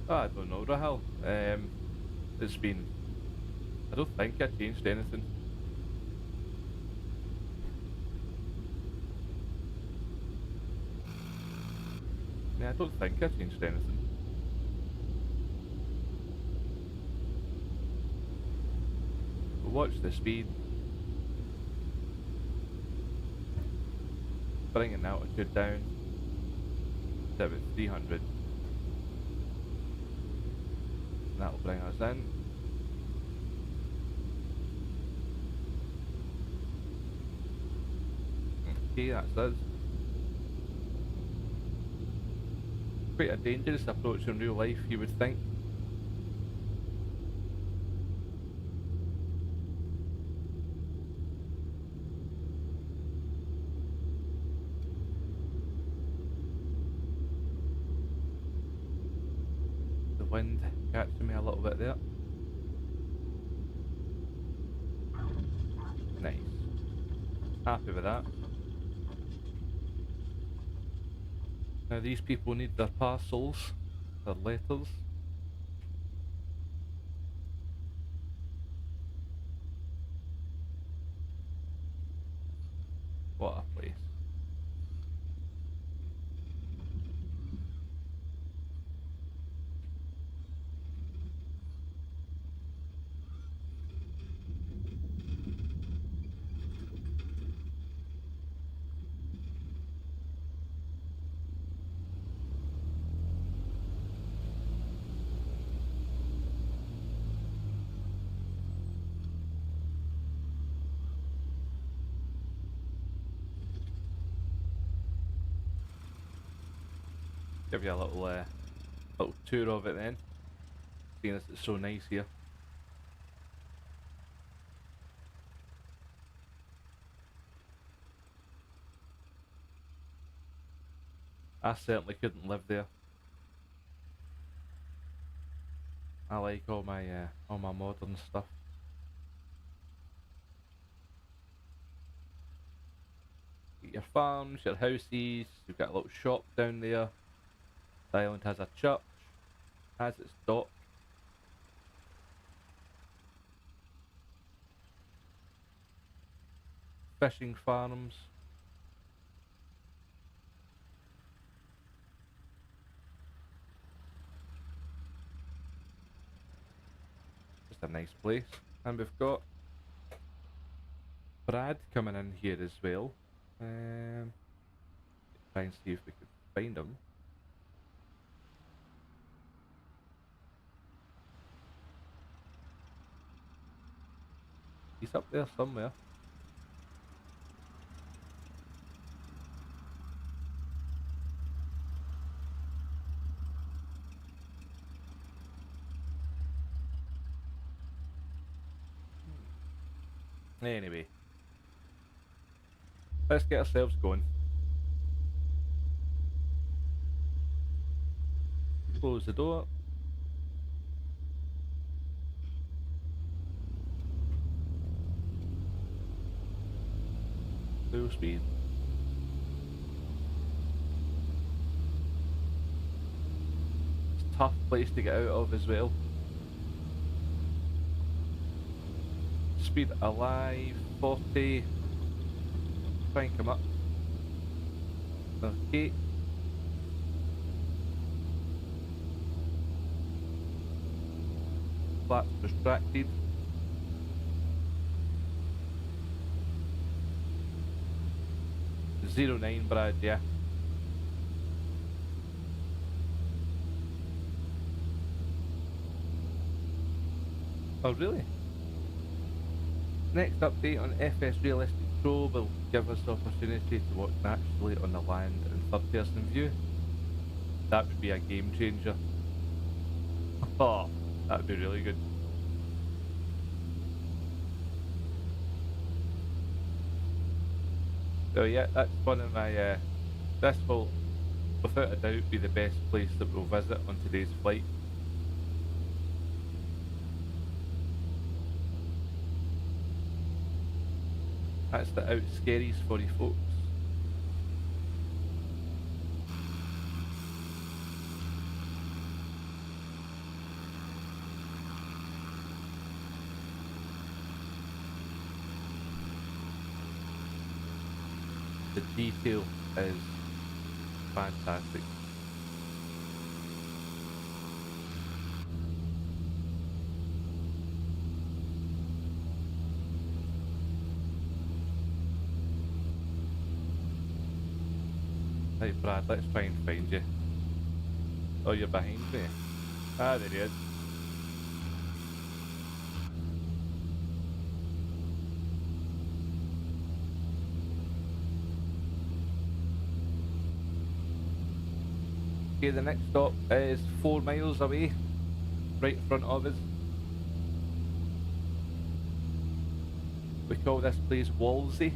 I don't know, Rahel. It's been... I don't think I changed anything. Yeah, I don't think I changed anything. watch the speed. Bringing the altitude down to about 300. And that'll bring us in. Okay, that's us. Quite a dangerous approach in real life, you would think. The wind catching me a little bit there. Nice. Happy with that. Now these people need their parcels, their letters. What a place. Give you a little tour of it then, seeing as it's so nice here. I certainly couldn't live there. I like all my modern stuff. Your farms, your houses, you've got a little shop down there. The island has a church, has its dock. Fishing farms. Just a nice place. And we've got Brad coming in here as well. Try and see if we can find him. He's up there somewhere. Anyway, let's get ourselves going. Close the door. Full speed. It's a tough place to get out of as well. Speed alive, 40. Try and come up. Okay. Flaps distracted. Zero 09, Brad, yeah. Oh, really? Next update on FS Realistic Pro will give us the opportunity to watch naturally on the land in third person view. That would be a game changer. Oh, that would be really good. So yeah, that's one of my, this will without a doubt be the best place that we'll visit on today's flight. That's the Unst Skerries for you folks. The detail is fantastic. Right, Brad, let's try and find you. Oh, you're behind me. Ah, there he is. Okay, the next stop is 4 miles away, right in front of us. We call this place Whalsay.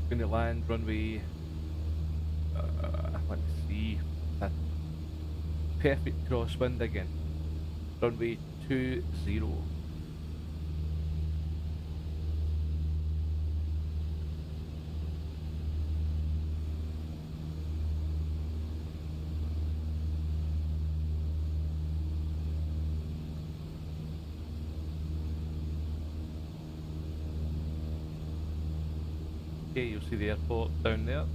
Going to land runway. Let me see. A perfect crosswind again. Runway 20. Okay, you'll see the airport down there.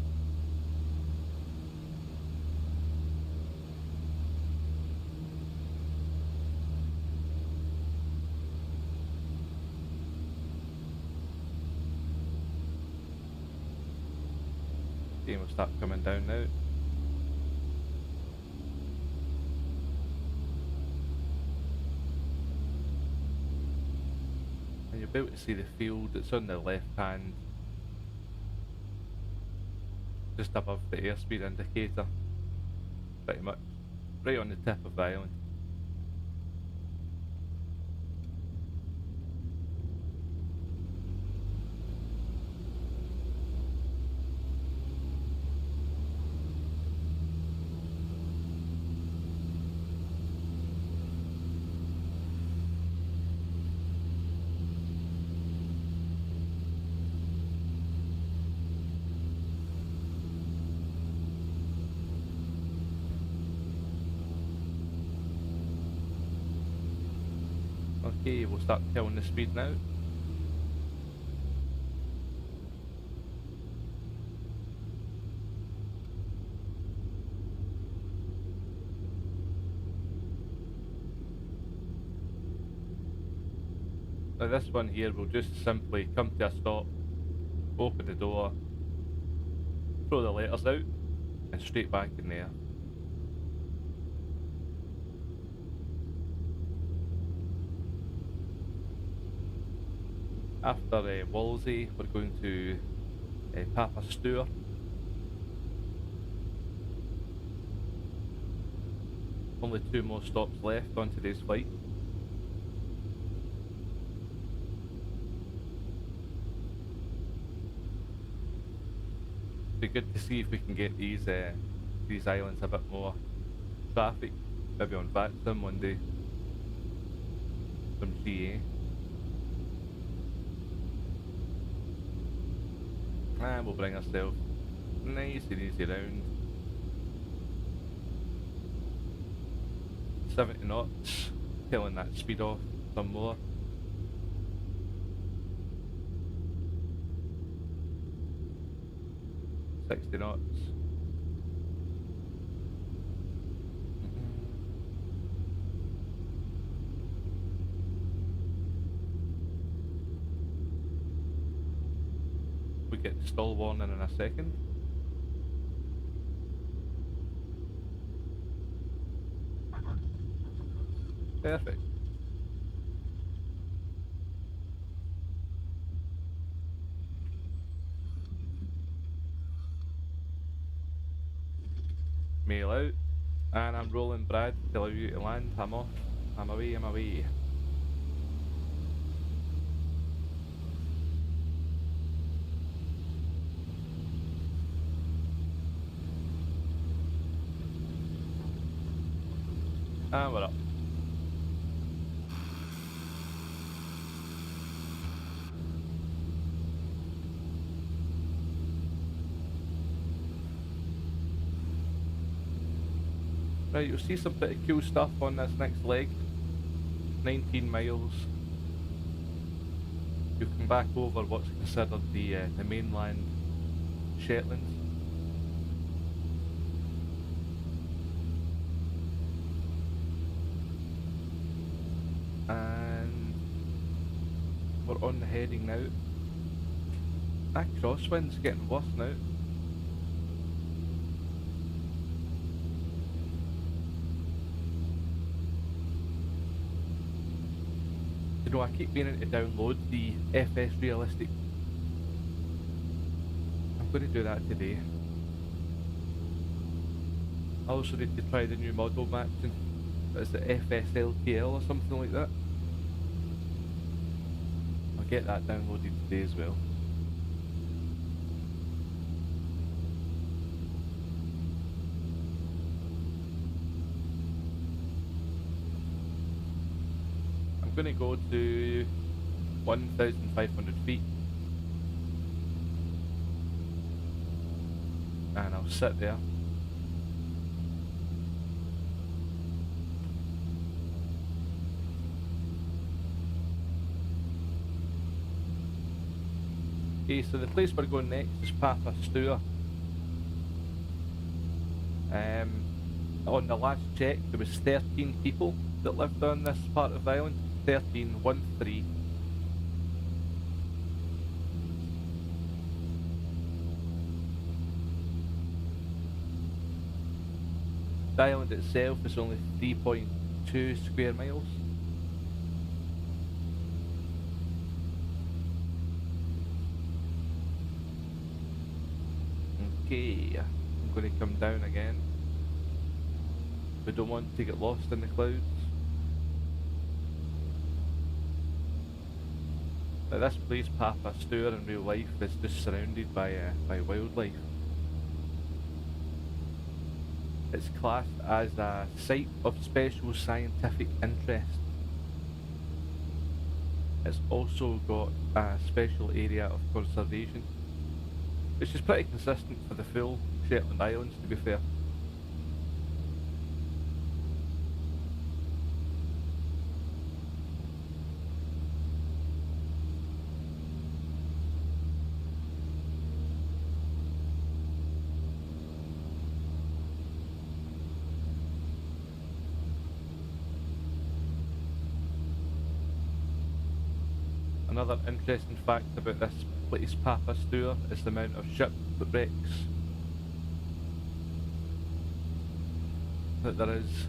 Okay, we'll start coming down now. And you'll be able to see the field. It's on the left hand, just above the airspeed indicator, pretty much, right on the tip of the island. Okay, we'll start killing the speed now. Now this one here will just simply come to a stop, open the door, throw the letters out, and straight back in there. After Whalsay, we're going to Papa Stour. Only 2 more stops left on today's flight. Be good to see if we can get these islands a bit more traffic. Maybe on Vaxham one day. Some GA. And we'll bring ourselves nice and easy round. 70 knots, killing that speed off some more. $60 knots. We get stall warning in a second. Perfect. Mail out, and I'm rolling Brad to allow you to land. I'm off. I'm away. I'm away. And we're up. Right, you'll see some pretty cool stuff on this next leg. 19 miles. You'll come back over what's considered the mainland Shetlands. And we're on the heading now. That crosswind's getting worse now. You know, I keep meaning to download the FS Realistic. I'm going to do that today. I also need to try the new model matching. Is it FSLTL or something like that? I'll get that downloaded today as well. I'm going to go to 1,500 feet and I'll sit there. Okay, so the place we're going next is Papa Stour. On the last check there was 13 people that lived on this part of the island. 13, 1-3. The island itself is only 3.2 square miles. Okay, I'm going to come down again. We don't want to get lost in the clouds. Now this place, Papa Stour, in real life is just surrounded by wildlife. It's classed as a site of special scientific interest. It's also got a special area of conservation, which is pretty consistent for the full Shetland Islands, to be fair. Another interesting fact about this place, Papa Stour, is the amount of shipwrecks that there is.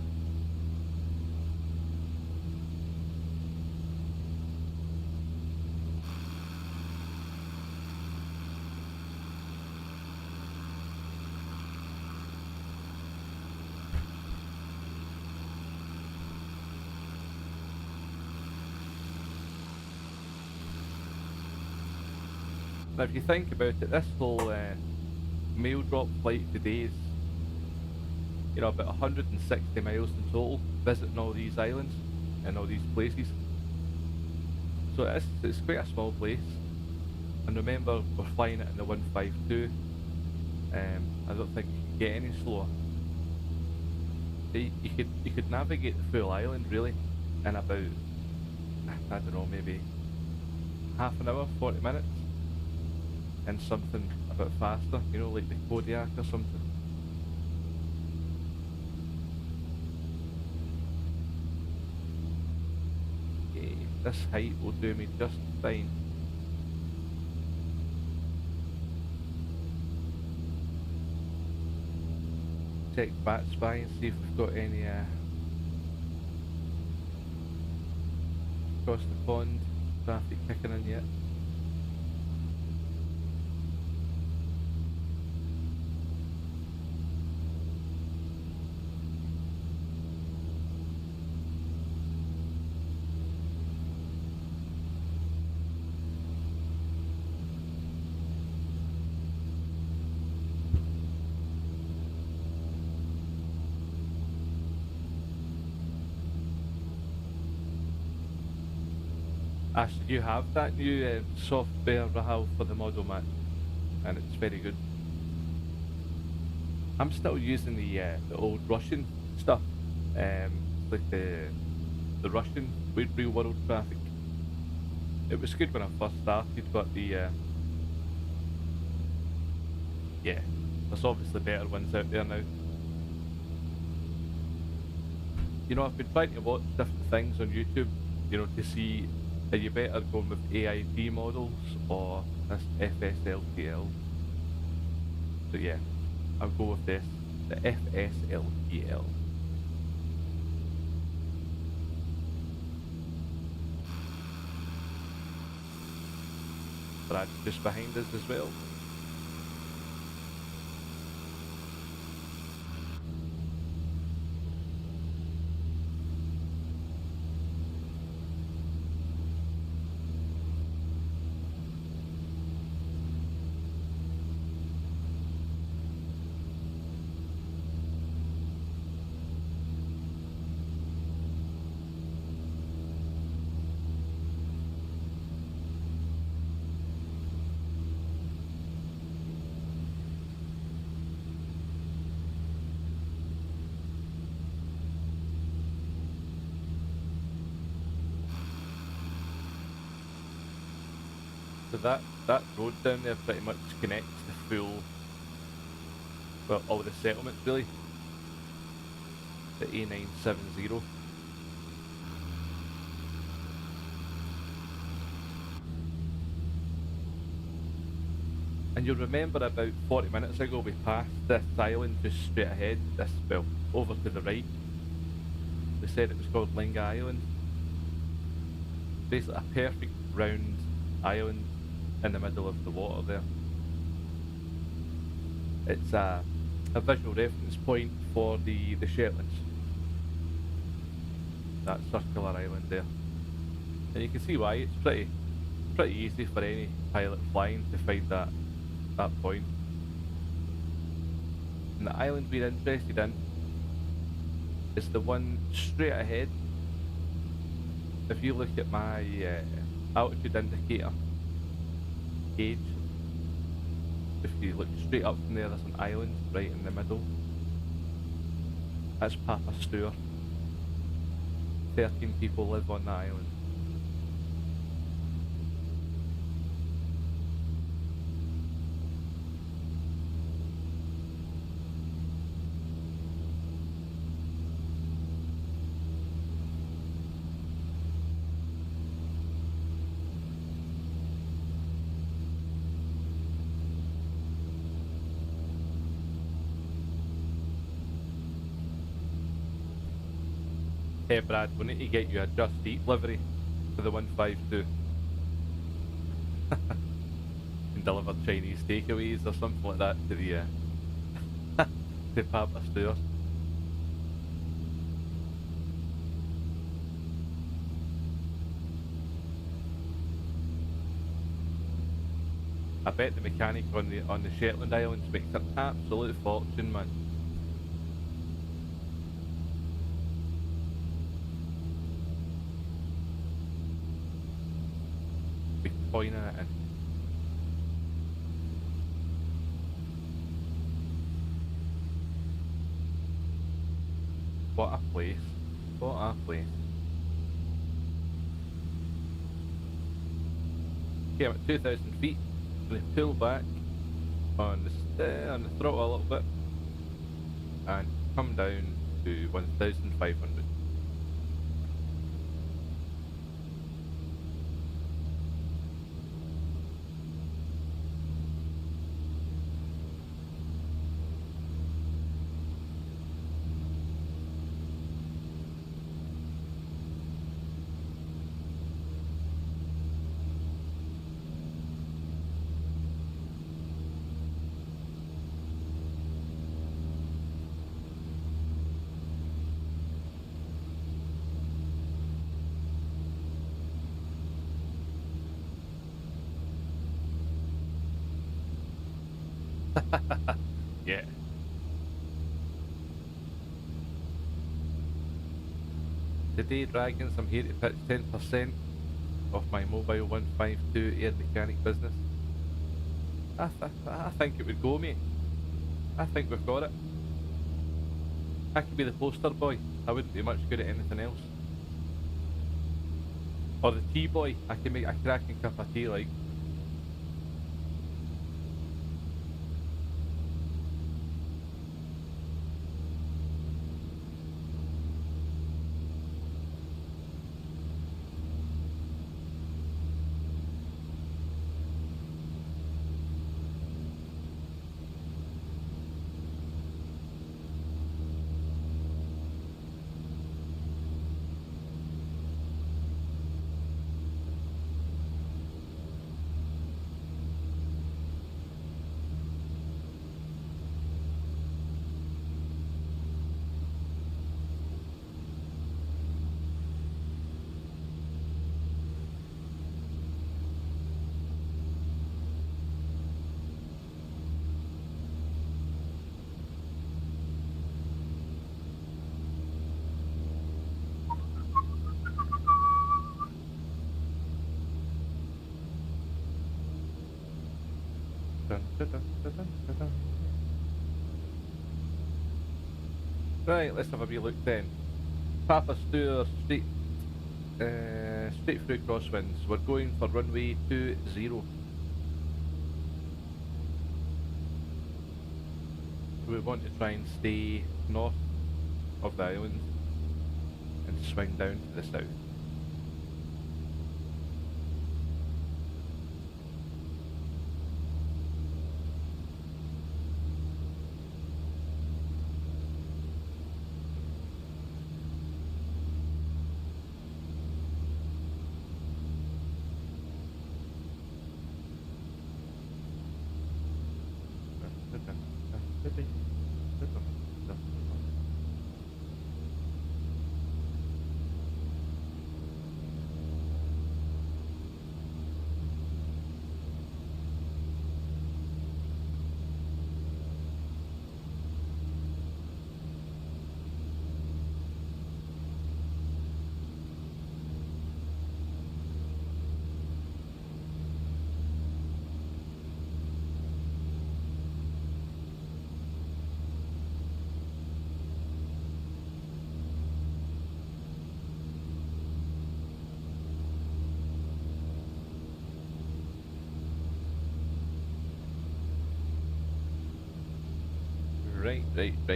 Now if you think about it, this whole mail drop flight today is, you know, about 160 miles in total, visiting all these islands and all these places. So it's quite a small place. And remember, we're flying it in the 152. I don't think you can get any slower. You could navigate the full island really in about, I don't know, maybe half an hour, 40 minutes. And something a bit faster, you know, like the Kodiak or something. Okay, this height will do me just fine. Check bat spy and see if we've got any across the pond traffic kicking in yet. Actually, you have that new software, Rahal, for the model match, and it's very good. I'm still using the old Russian stuff, like the Russian real world traffic. It was good when I first started, but the yeah, there's obviously better ones out there now. You know, I've been trying to watch different things on YouTube, you know, to see Are you better going with AIG models or this FSLTL? So yeah, I'll go with this, the FSLTL. Brad's just behind us as well. So that road down there pretty much connects the full, well, all the settlements really, the A970. And you'll remember about 40 minutes ago we passed this island just straight ahead, this, well, over to the right. They said it was called Linga Island. Basically a perfect round island in the middle of the water there. It's a visual reference point for the Shetlands. That circular island there. And you can see why, it's pretty easy for any pilot flying to find that point. And the island we're interested in is the one straight ahead. If you look at my altitude indicator gauge, if you look straight up from there, there's an island right in the middle. That's Papa Stour. 13 people live on the island. Hey Brad, we need to get you a Just Eat livery for the 152. And deliver Chinese takeaways or something like that to the to Papa Stour. I bet the mechanic on the Shetland Islands makes an absolute fortune, man. Coining it in. What a place. What a place. Okay, I'm at 2,000 feet. I'm going to pull back on the throttle a little bit and come down to 1,500. Yeah. Today, Dragons, I'm here to pitch 10% of my mobile 152 air mechanic business. I think it would go, mate. I think we've got it. I could be the poster boy. I wouldn't be much good at anything else. Or the tea boy. I can make a cracking cup of tea, like. Right, let's have a wee look then. Papa Stour, straight through crosswinds. We're going for runway 20. We want to try and stay north of the island and swing down to the south. Right. They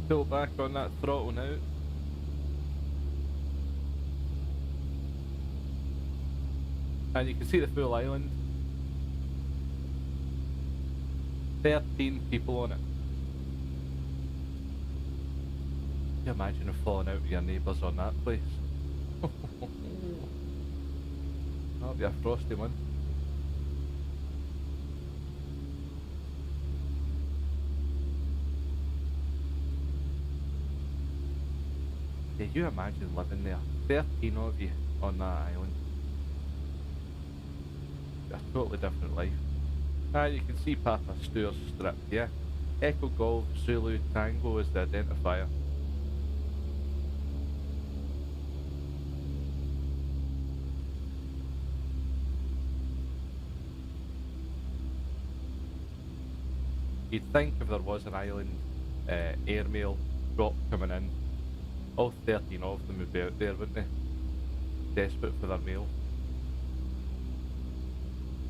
pull back on that throttle now. And you can see the full island. 13 people on it. Can you imagine falling out with your neighbours on that place? That'll be a frosty one. Can you imagine living there? 13 of you on that island. A totally different life. And you can see Papa Stour's strip here. Echo Golf Zulu Tango is the identifier. You'd think if there was an island airmail drop coming in, all 13 of them would be out there, wouldn't they? Desperate for their mail.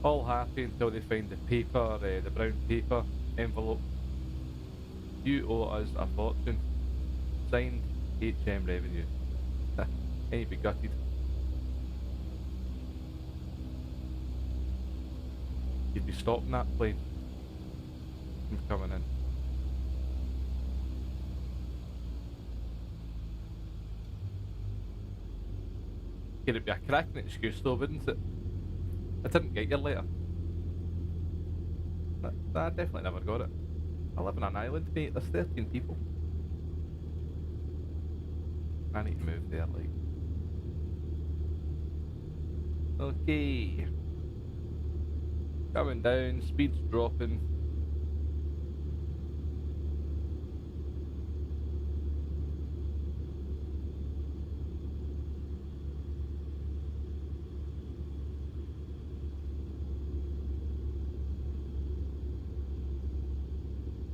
All happy until they find the paper, the brown paper envelope. You owe us a fortune. Signed, HM Revenue. And you'd be gutted. You'd be stopping that plane from coming in. It'd be a cracking excuse though, wouldn't it? I didn't get your letter. I definitely never got it. I live on an island, mate. There's 13 people. I need to move there, like. Okay. Coming down, speed's dropping.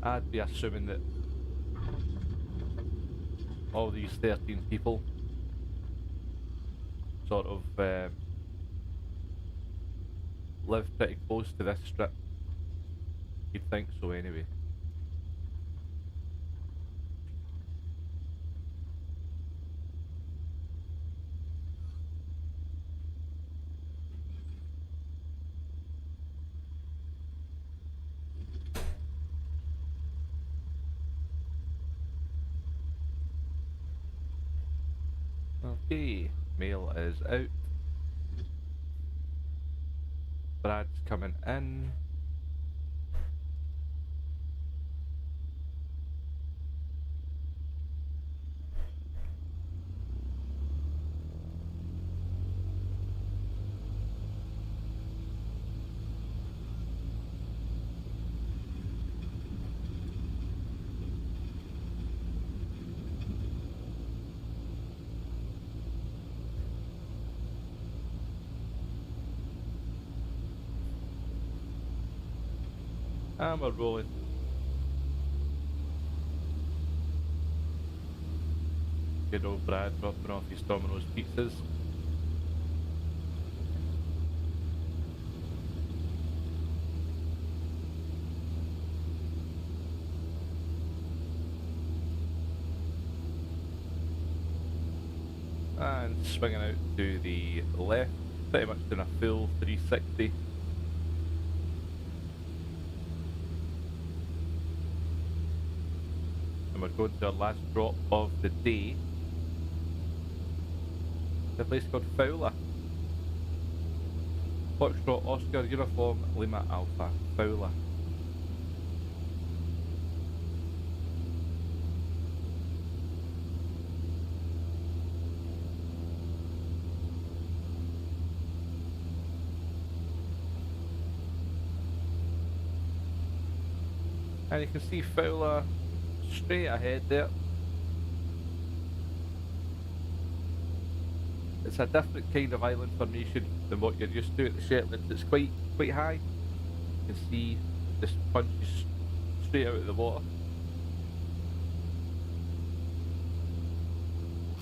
I'd be assuming that all these 13 people sort of live pretty close to this strip. You'd think so anyway. Okay, mail is out. Brad's coming in. And we're rolling. Good old Brad dropping off his Domino's pizzas. And swinging out to the left, pretty much doing a full 360. And we're going to our last drop of the day. The place called Foula. Foxtrot Oscar Uniform Lima Alpha, Foula. And you can see Foula straight ahead there. It's a different kind of island formation than what you're used to at the Shetlands. It's quite high. You can see this punches straight out of the water.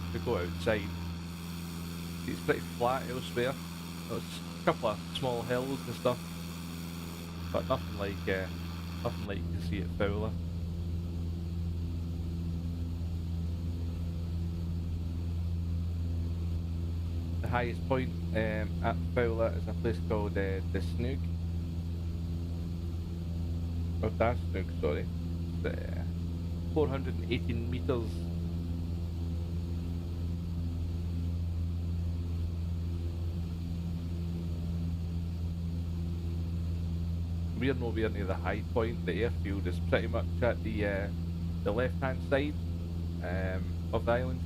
If we go outside, see it's pretty flat elsewhere. There's a couple of small hills and stuff, but nothing like you can see at Foula. The highest point at Foula is a place called the Snoog. Or Das Snoog, sorry. It's 418 metres. We're nowhere near the high point. The airfield is pretty much at the left-hand side of the island.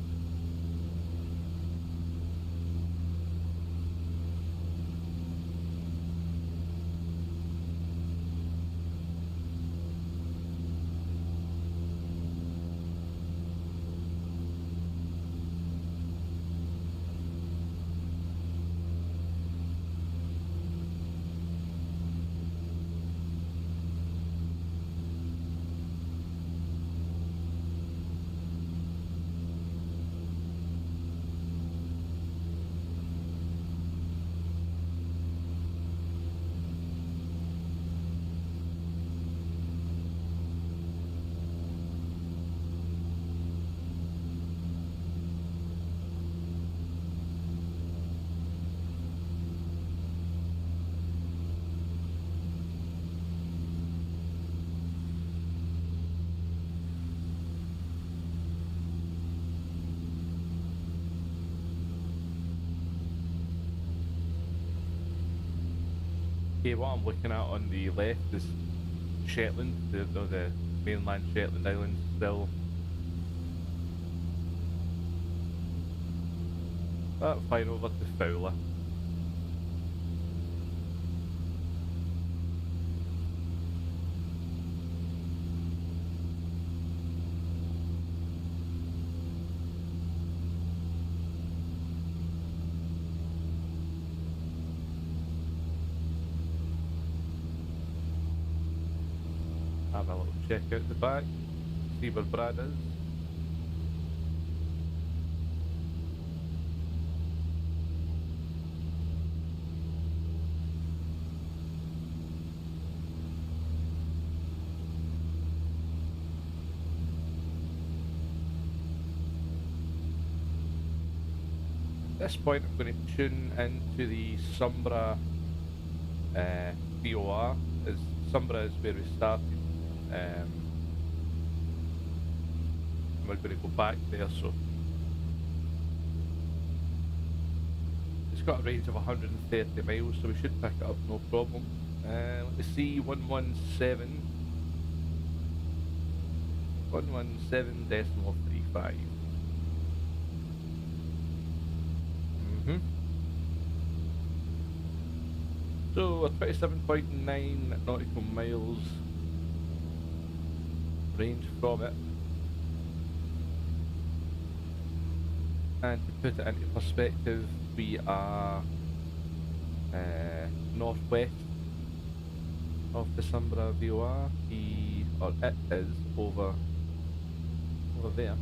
Okay, what I'm looking at on the left is Shetland, the mainland Shetland Islands still. Flying over to Foula. Have a little check out the back, see where Brad is. At this point I'm going to tune into the Sumburgh BOR, as Sumburgh is where we started. We're going to go back there, so it's got a range of 130 miles, so we should pick it up no problem. Let me see, 117.35. So 27.9 nautical miles range from it. And to put it into perspective, we are northwest of the Sumburgh VOR. It is over there.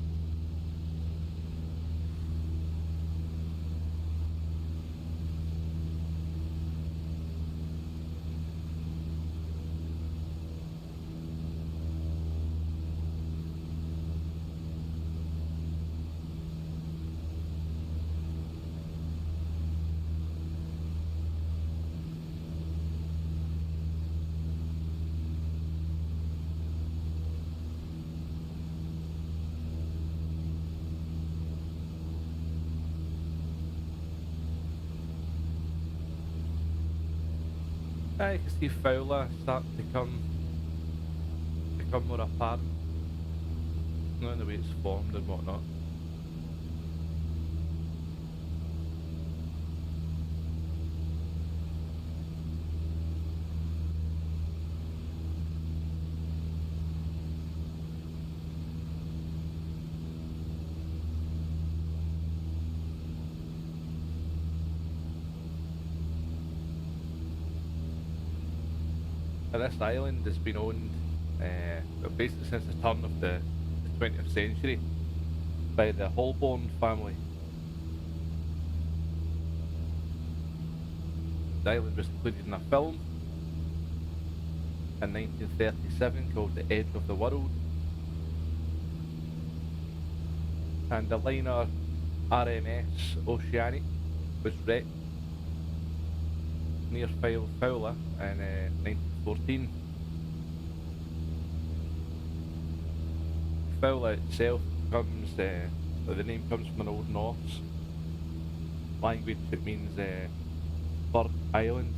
I can see Foula starting to become more apparent. Not in the way it's formed and whatnot. This island has been owned basically since the turn of the 20th century by the Holborn family. The island was included in a film in 1937 called The Edge of the World, and the liner RMS Oceanic was wrecked near Foula in 1914. Foula itself comes, the name comes from an Old Norse language. It means bird island.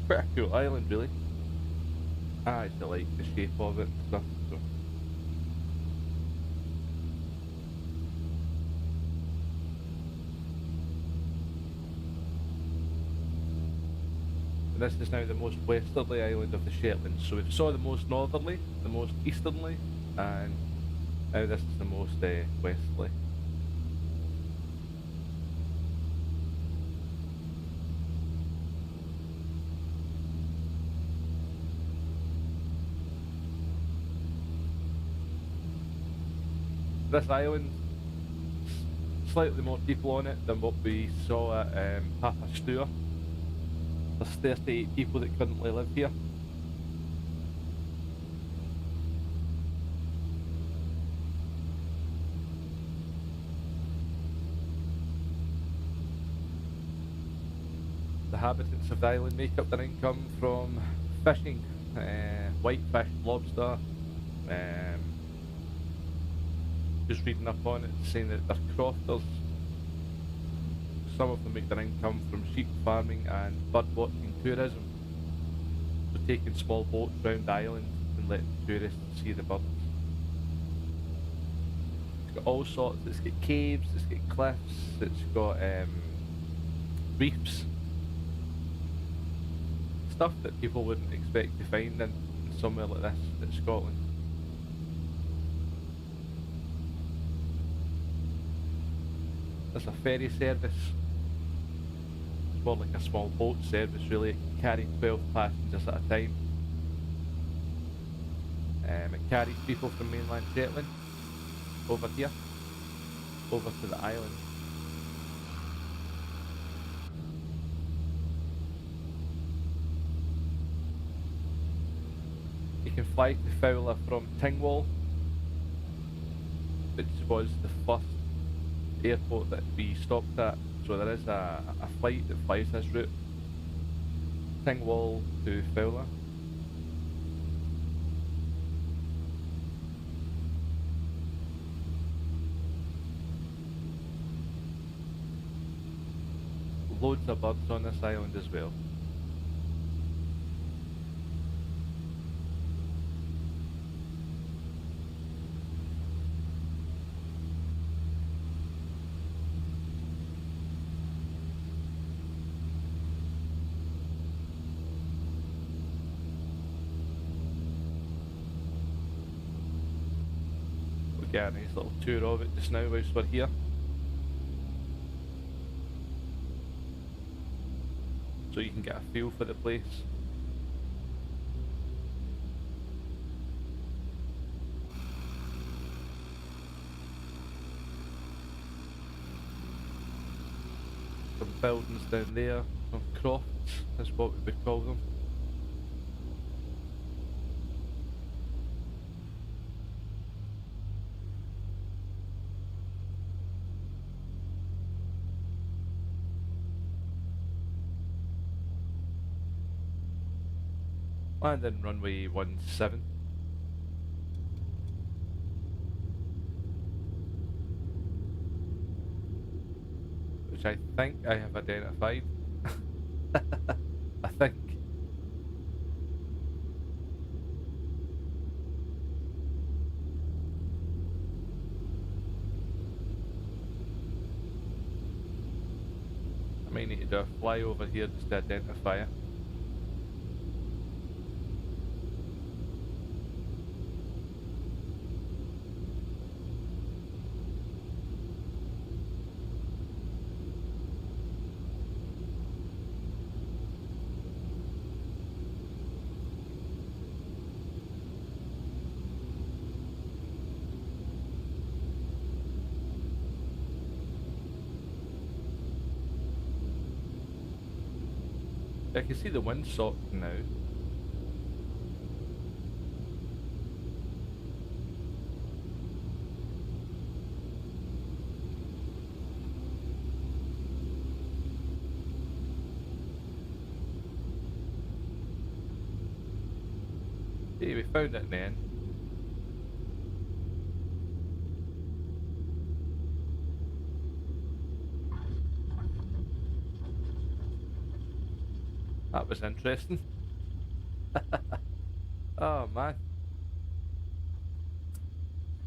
Quite a cool island, really. I actually like the shape of it and stuff. So. This is now the most westerly island of the Shetlands. So we saw the most northerly, the most easternly, and now this is the most westerly. This island, slightly more people on it than what we saw at Papa Stour. There's 38 people that currently live here. The inhabitants of the island make up their income from fishing, whitefish, lobster. Just reading up on it, saying that they're crofters. Some of them make their income from sheep farming and bird watching tourism. So taking small boats round the island and letting tourists see the birds. It's got all sorts, it's got caves, it's got cliffs, it's got reefs. Stuff that people wouldn't expect to find in somewhere like this in Scotland. There's a ferry service. It's more like a small boat service really, carrying 12 passengers at a time. It carries people from mainland Shetland over here, over to the island. You can fly to Foula from Tingwall, which was the first airport that we stopped at. So there is a flight that flies this route, Tingwall to Foula. Loads of birds on this island as well. We'll get a nice little tour of it just now whilst we're here. so you can get a feel for the place. Some buildings down there, some crofts is what we would call them. And then runway 17. Which I think I have identified. I think. I may need to do a flyover here just to identify it. I can see the windsock now. Yeah, we found it in the end. That was interesting. Oh man.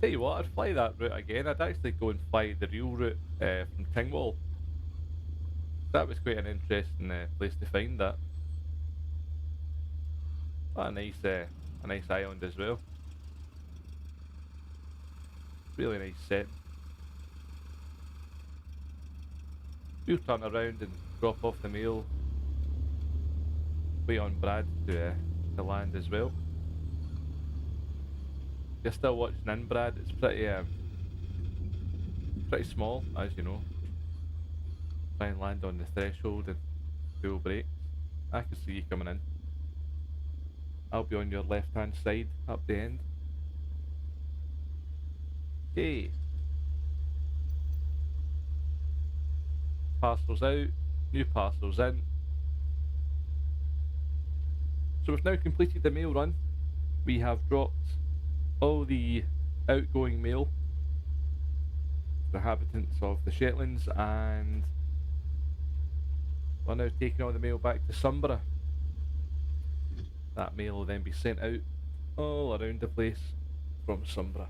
Tell you what, I'd fly that route again. I'd actually go and fly the real route from Tingwall. That was quite an interesting place to find that. Oh, a nice island as well. Really nice set. We'll turn around and drop off the mail. Wait on Brad to land as well. You're still watching in, Brad. It's pretty small, as you know. Try and land on the threshold and full brakes. I can see you coming in. I'll be on your left hand side up the end. Okay. Parcels out, new parcels in. So we've now completed the mail run. We have dropped all the outgoing mail to the inhabitants of the Shetlands, and we're now taking all the mail back to Sumburgh. That mail will then be sent out all around the place from Sumburgh.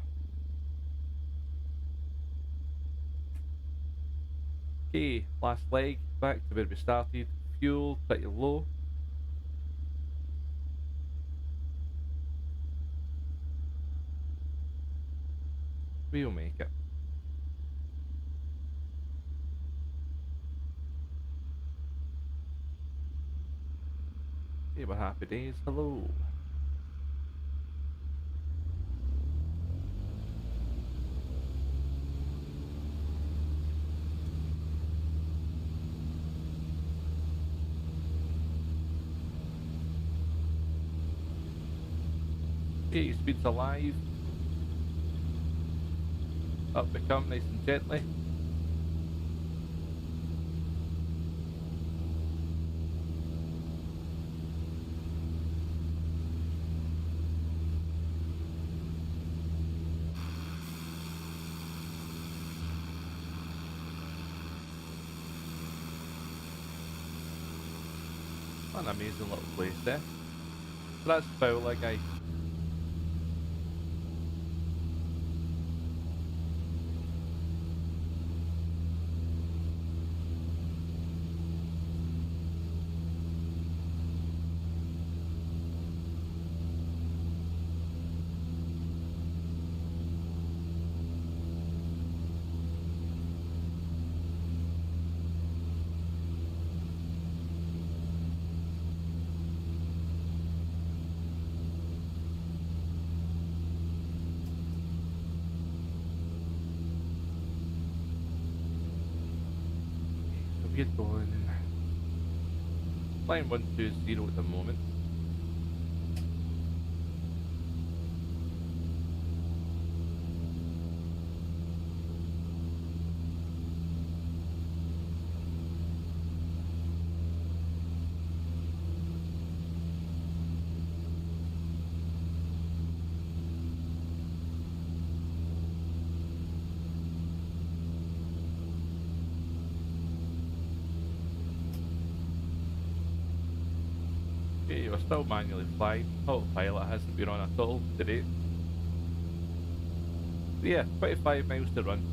Okay, last leg, back to where we started. Fuel pretty low. We'll make it. Okay, we're happy days. Hello. Okay, speed's alive. Up we come, nice and gently. What an amazing little place there. So that's Foula, guys. you're going. Line 120 at the moment. Okay, we're still manually flying. Autopilot hasn't been on at all today. So yeah, 25 miles to run.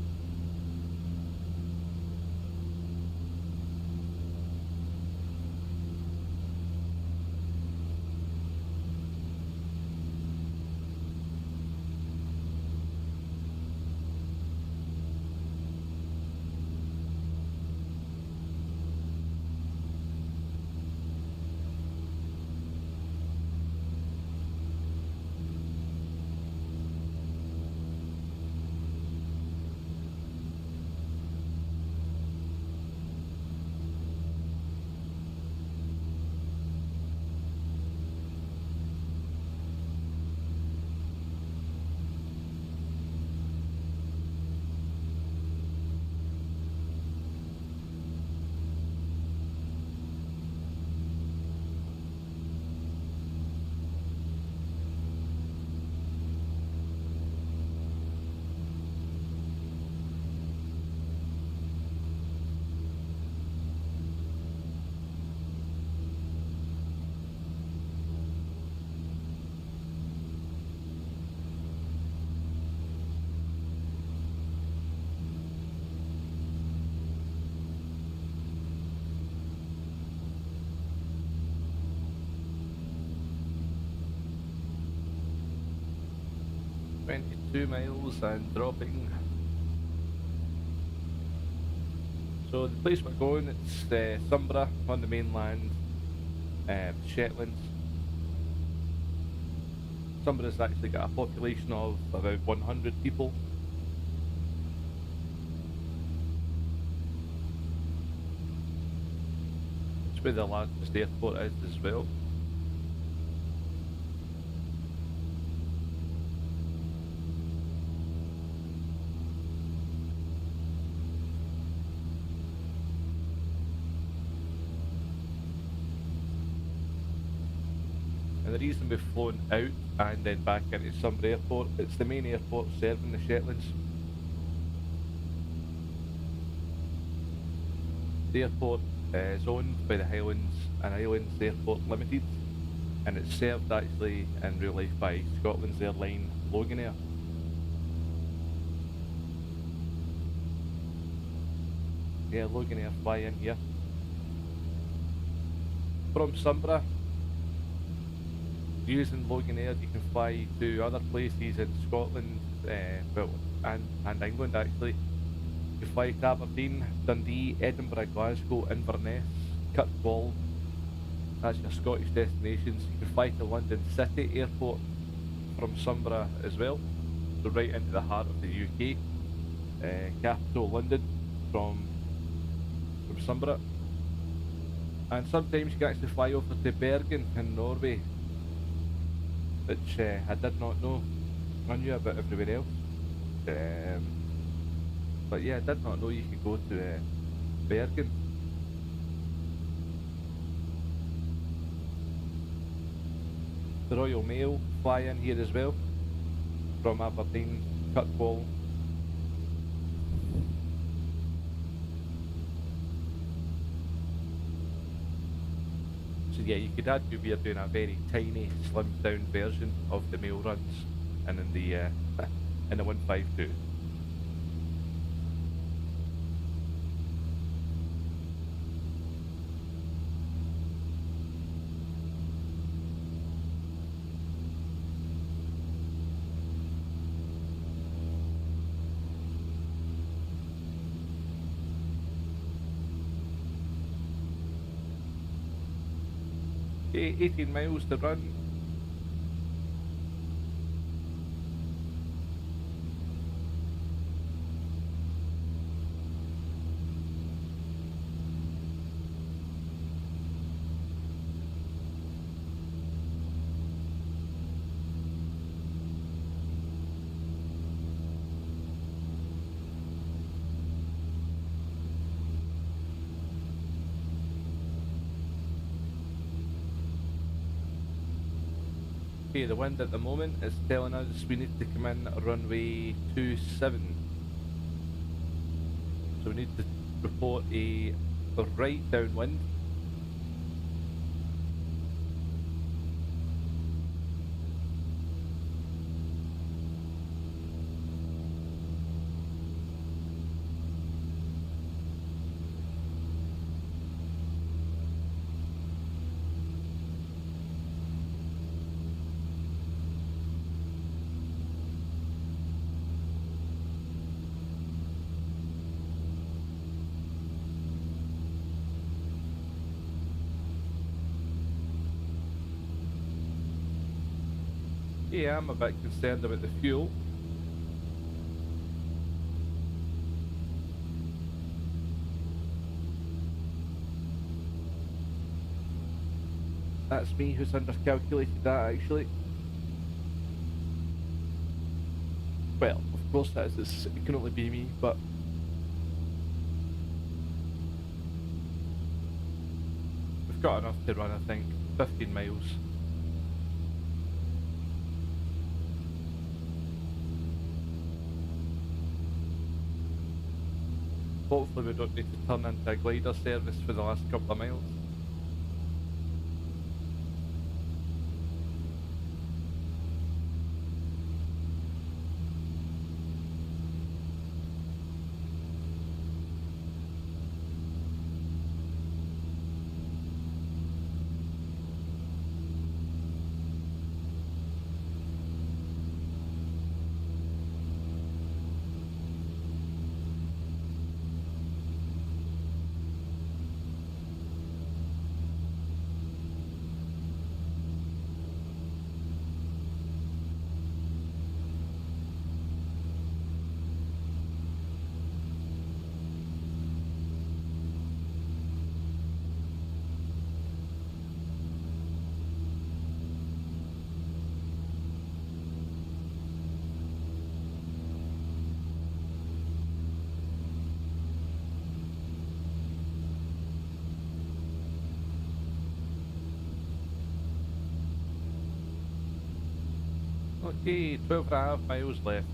.22 miles and dropping. So the place we're going, it's Sumburgh on the mainland, Shetlands. Sumburgh's actually got a population of about 100 people. It's where the largest airport is as well. And the reason we've flown out and then back into Sumburgh Airport, it's the main airport serving the Shetlands. The airport is owned by the Highlands and Islands Airport Limited, and it's served actually in real life by Scotland's airline Loganair. Yeah, Loganair fly in here. From Sumburgh, using Loganair, you can fly to other places in Scotland, and England actually. You fly to Aberdeen, Dundee, Edinburgh, Glasgow, Inverness, Kirkwall. That's your Scottish destinations. You can fly to London City Airport from Sumburgh as well, so right into the heart of the UK. Capital London from Sumburgh. And sometimes you can actually fly over to Bergen in Norway, which I did not know. I knew about everywhere else. But yeah, I did not know you could go to Bergen. The Royal Mail fly in here as well, from Aberdeen, Kirkwall. So yeah, you could add we are doing a very tiny, slimmed down version of the mail runs, and in the in the 152. Okay, 18 miles to run. Okay, the wind at the moment is telling us we need to come in at runway 27. So we need to report a right downwind. Yeah, I'm a bit concerned about the fuel. That's me who's undercalculated that actually. Well, of course that is, it can only be me, but we've got enough to run, I think. 15 miles. Hopefully we don't need to turn into a glider service for the last couple of miles. Okay, 12.5 miles left.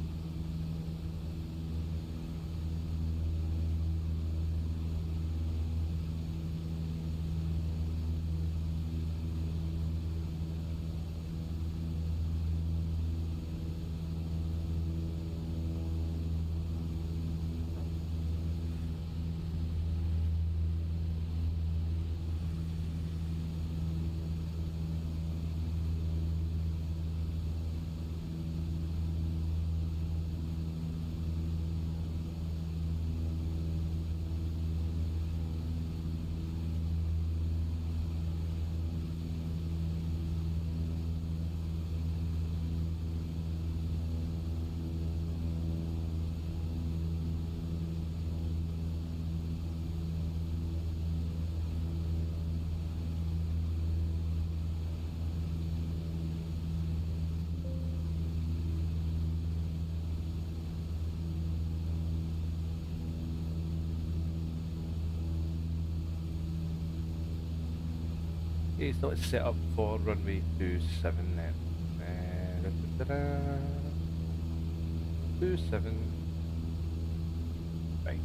Okay, so let's set up for runway 27 then. Da, da, da, da. 27. Right.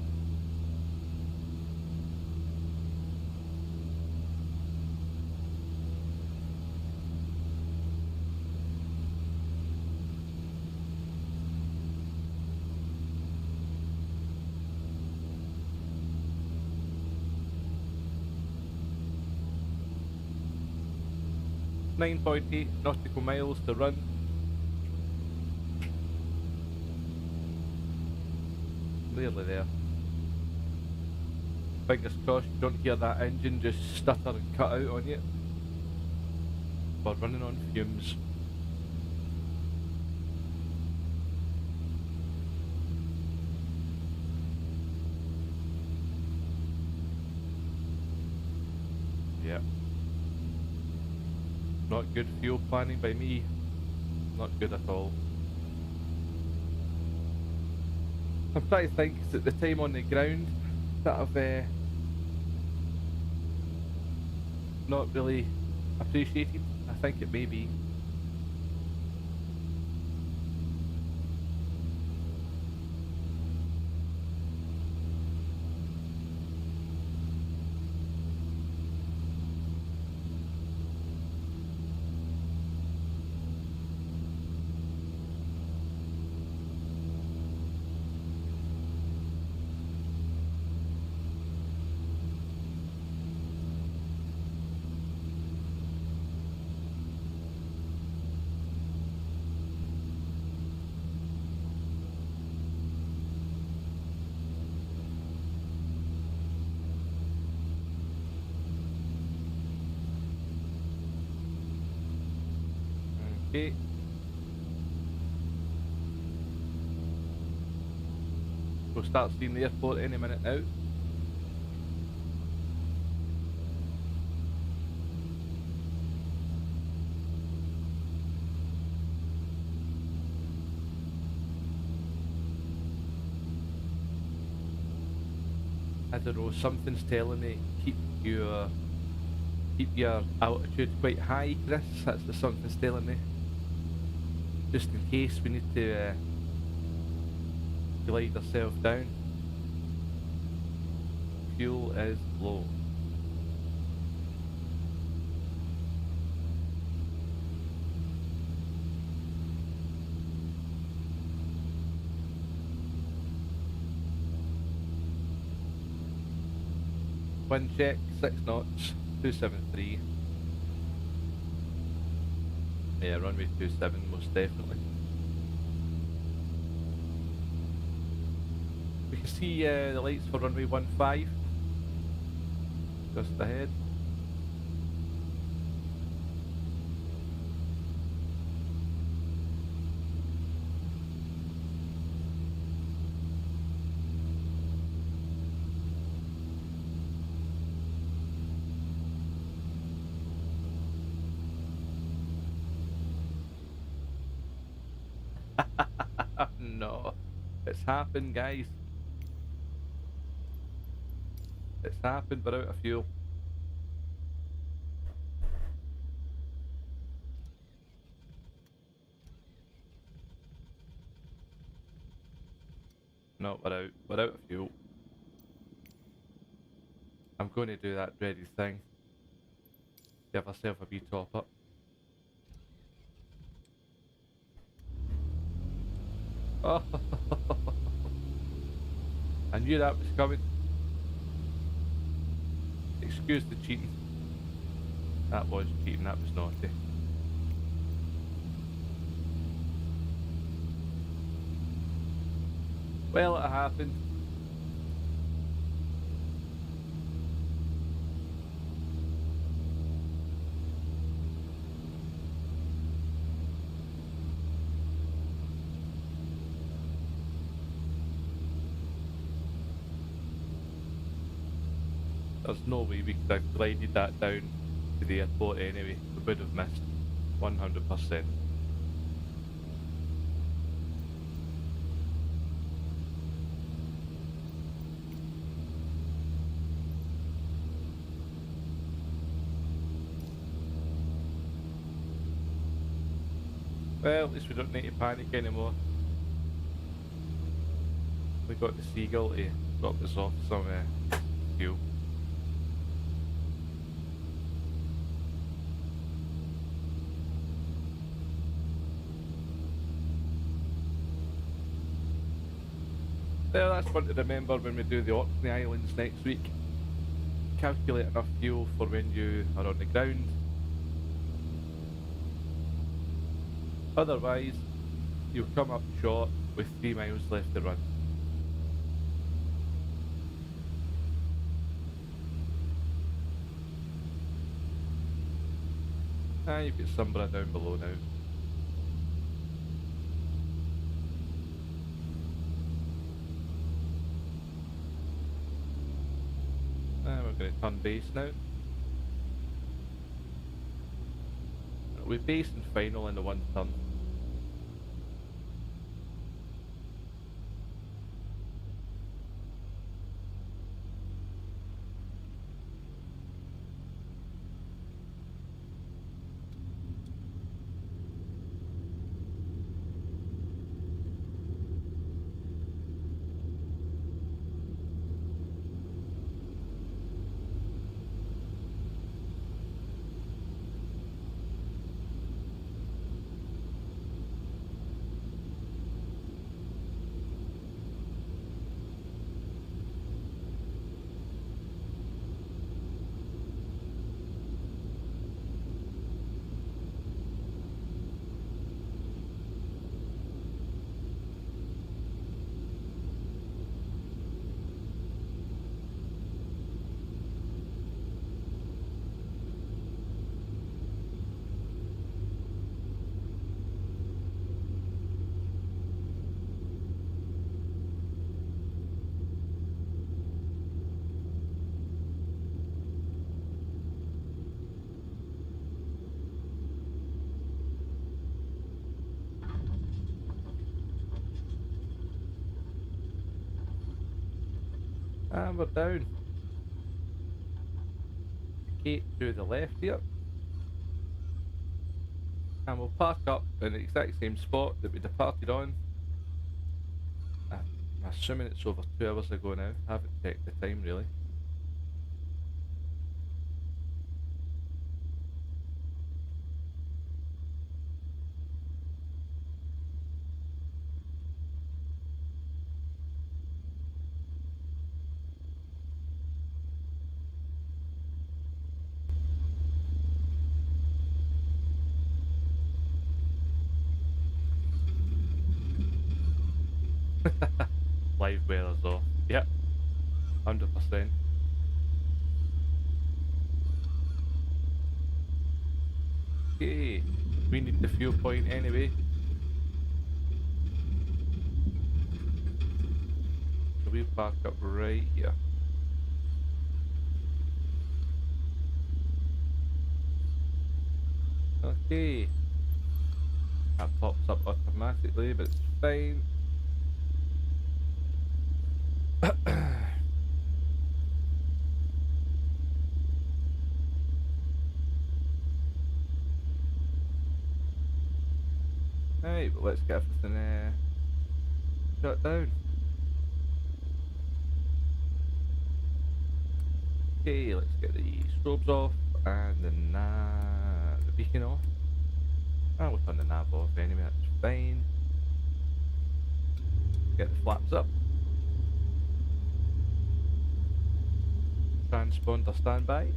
.8 nautical miles to run. Nearly there. Fingers crossed you don't hear that engine just stutter and cut out on you. We're running on fumes. Yeah. Not good fuel planning by me. Not good at all. I'm trying to think, is it the time on the ground that I've not really appreciated? I think it may be. Okay. We'll start seeing the airport any minute now. I don't know, something's telling me keep your altitude quite high, Chris. That's what something's telling me. Just in case we need to glide ourselves down. Fuel is low. Wind check, 6 knots, 273. Yeah, runway 27 most definitely. We can see the lights for runway 15 just ahead. No, it's happened, guys. It's happened. We're out of fuel. No, we're out. We're out of fuel. I'm going to do that dreaded thing. Give ourselves a wee top up. Oh, I knew that was coming. Excuse the cheating. That was cheating, that was naughty. Well, it happened. There's no way we could have glided that down to the airport anyway. We would have missed 100%. Well, at least we don't need to panic anymore. We got the Seagull to drop us off some fuel. Well, that's one to remember when we do the Orkney Islands next week. Calculate enough fuel for when you are on the ground. Otherwise, you'll come up short with 3 miles left to run. You've got Sumburgh down below now. We're going to turn base now. We base and final in the one turn. And we're down. Okay, to the left here. And we'll park up in the exact same spot that we departed on. I'm assuming it's over 2 hours ago now. I haven't checked the time really. Live weather though. Yep, 100%. Okay, we need the fuel point anyway. So we'll park up right here. Okay. That pops up automatically, but it's fine. Right, but let's get everything shut down. Okay, let's get the strobes off and the beacon off. And we'll turn the nav off anyway, that's fine. Get the flaps up. Transponder standby.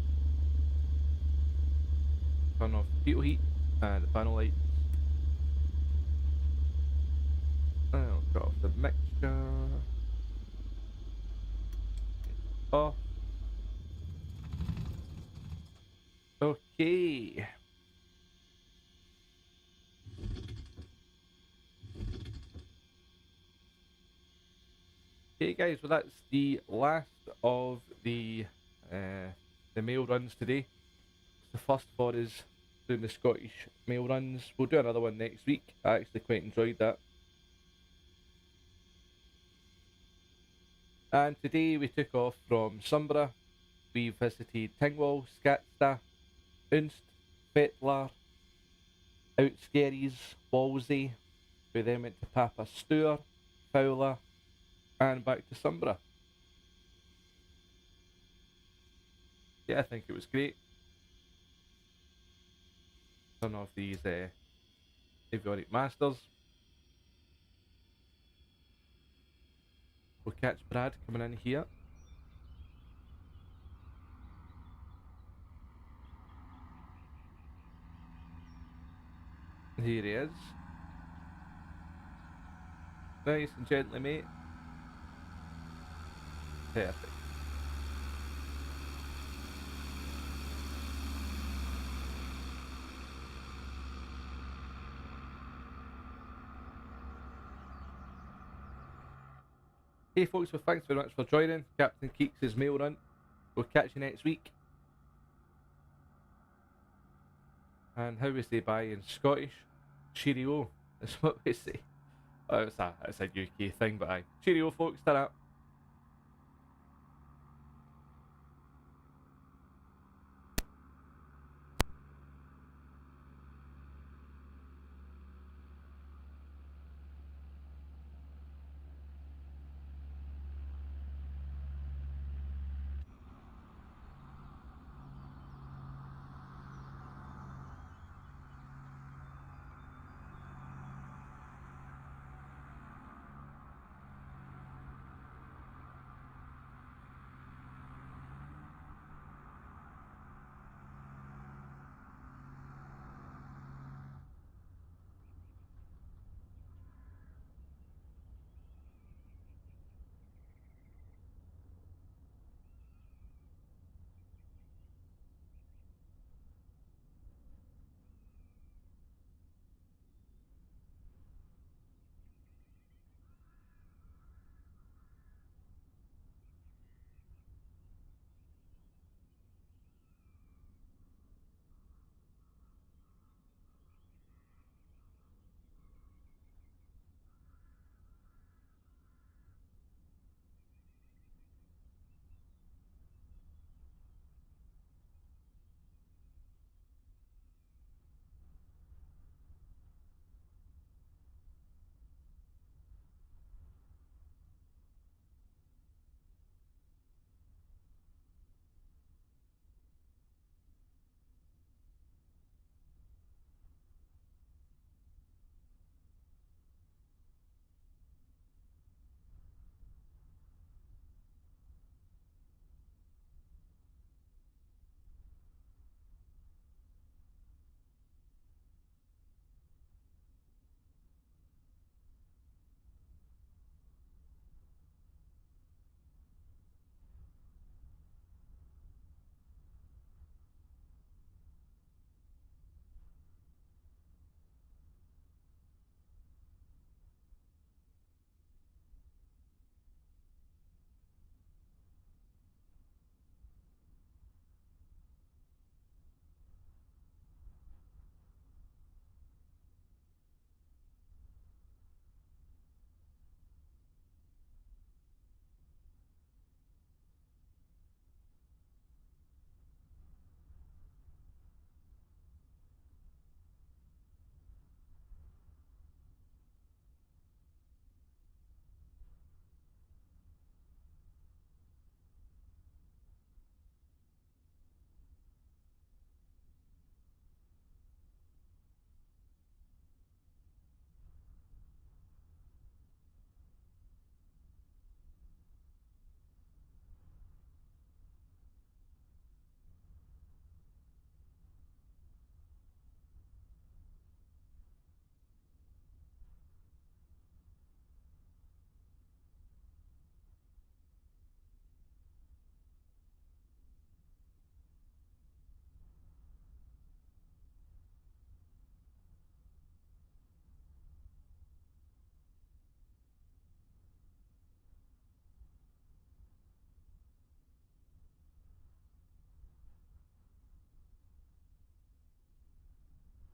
Turn off the fuel heat and the panel lights. And we'll cut off the mixture. Off. Okay. Okay guys, well that's the last of the mail runs today. It's the first for us doing the Scottish mail runs. We'll do another one next week. I actually quite enjoyed that. And today we took off from Sumburgh. We visited Tingwall, Scatsta, Unst, Fetlar, out Skerries, Whalsay. We then went to Stour, Foula, and back to Sumburgh. Yeah, I think it was great. Turn off these avionic masters. We'll catch Brad coming in here. Here he is. Nice and gently, mate. Perfect. Hey folks, well thanks very much for joining Captain Keeks' mail run. We'll catch you next week. And how we say bye in Scottish? Cheerio. That's what we say. Oh, it's a UK thing, but aye. Cheerio folks, ta-ra.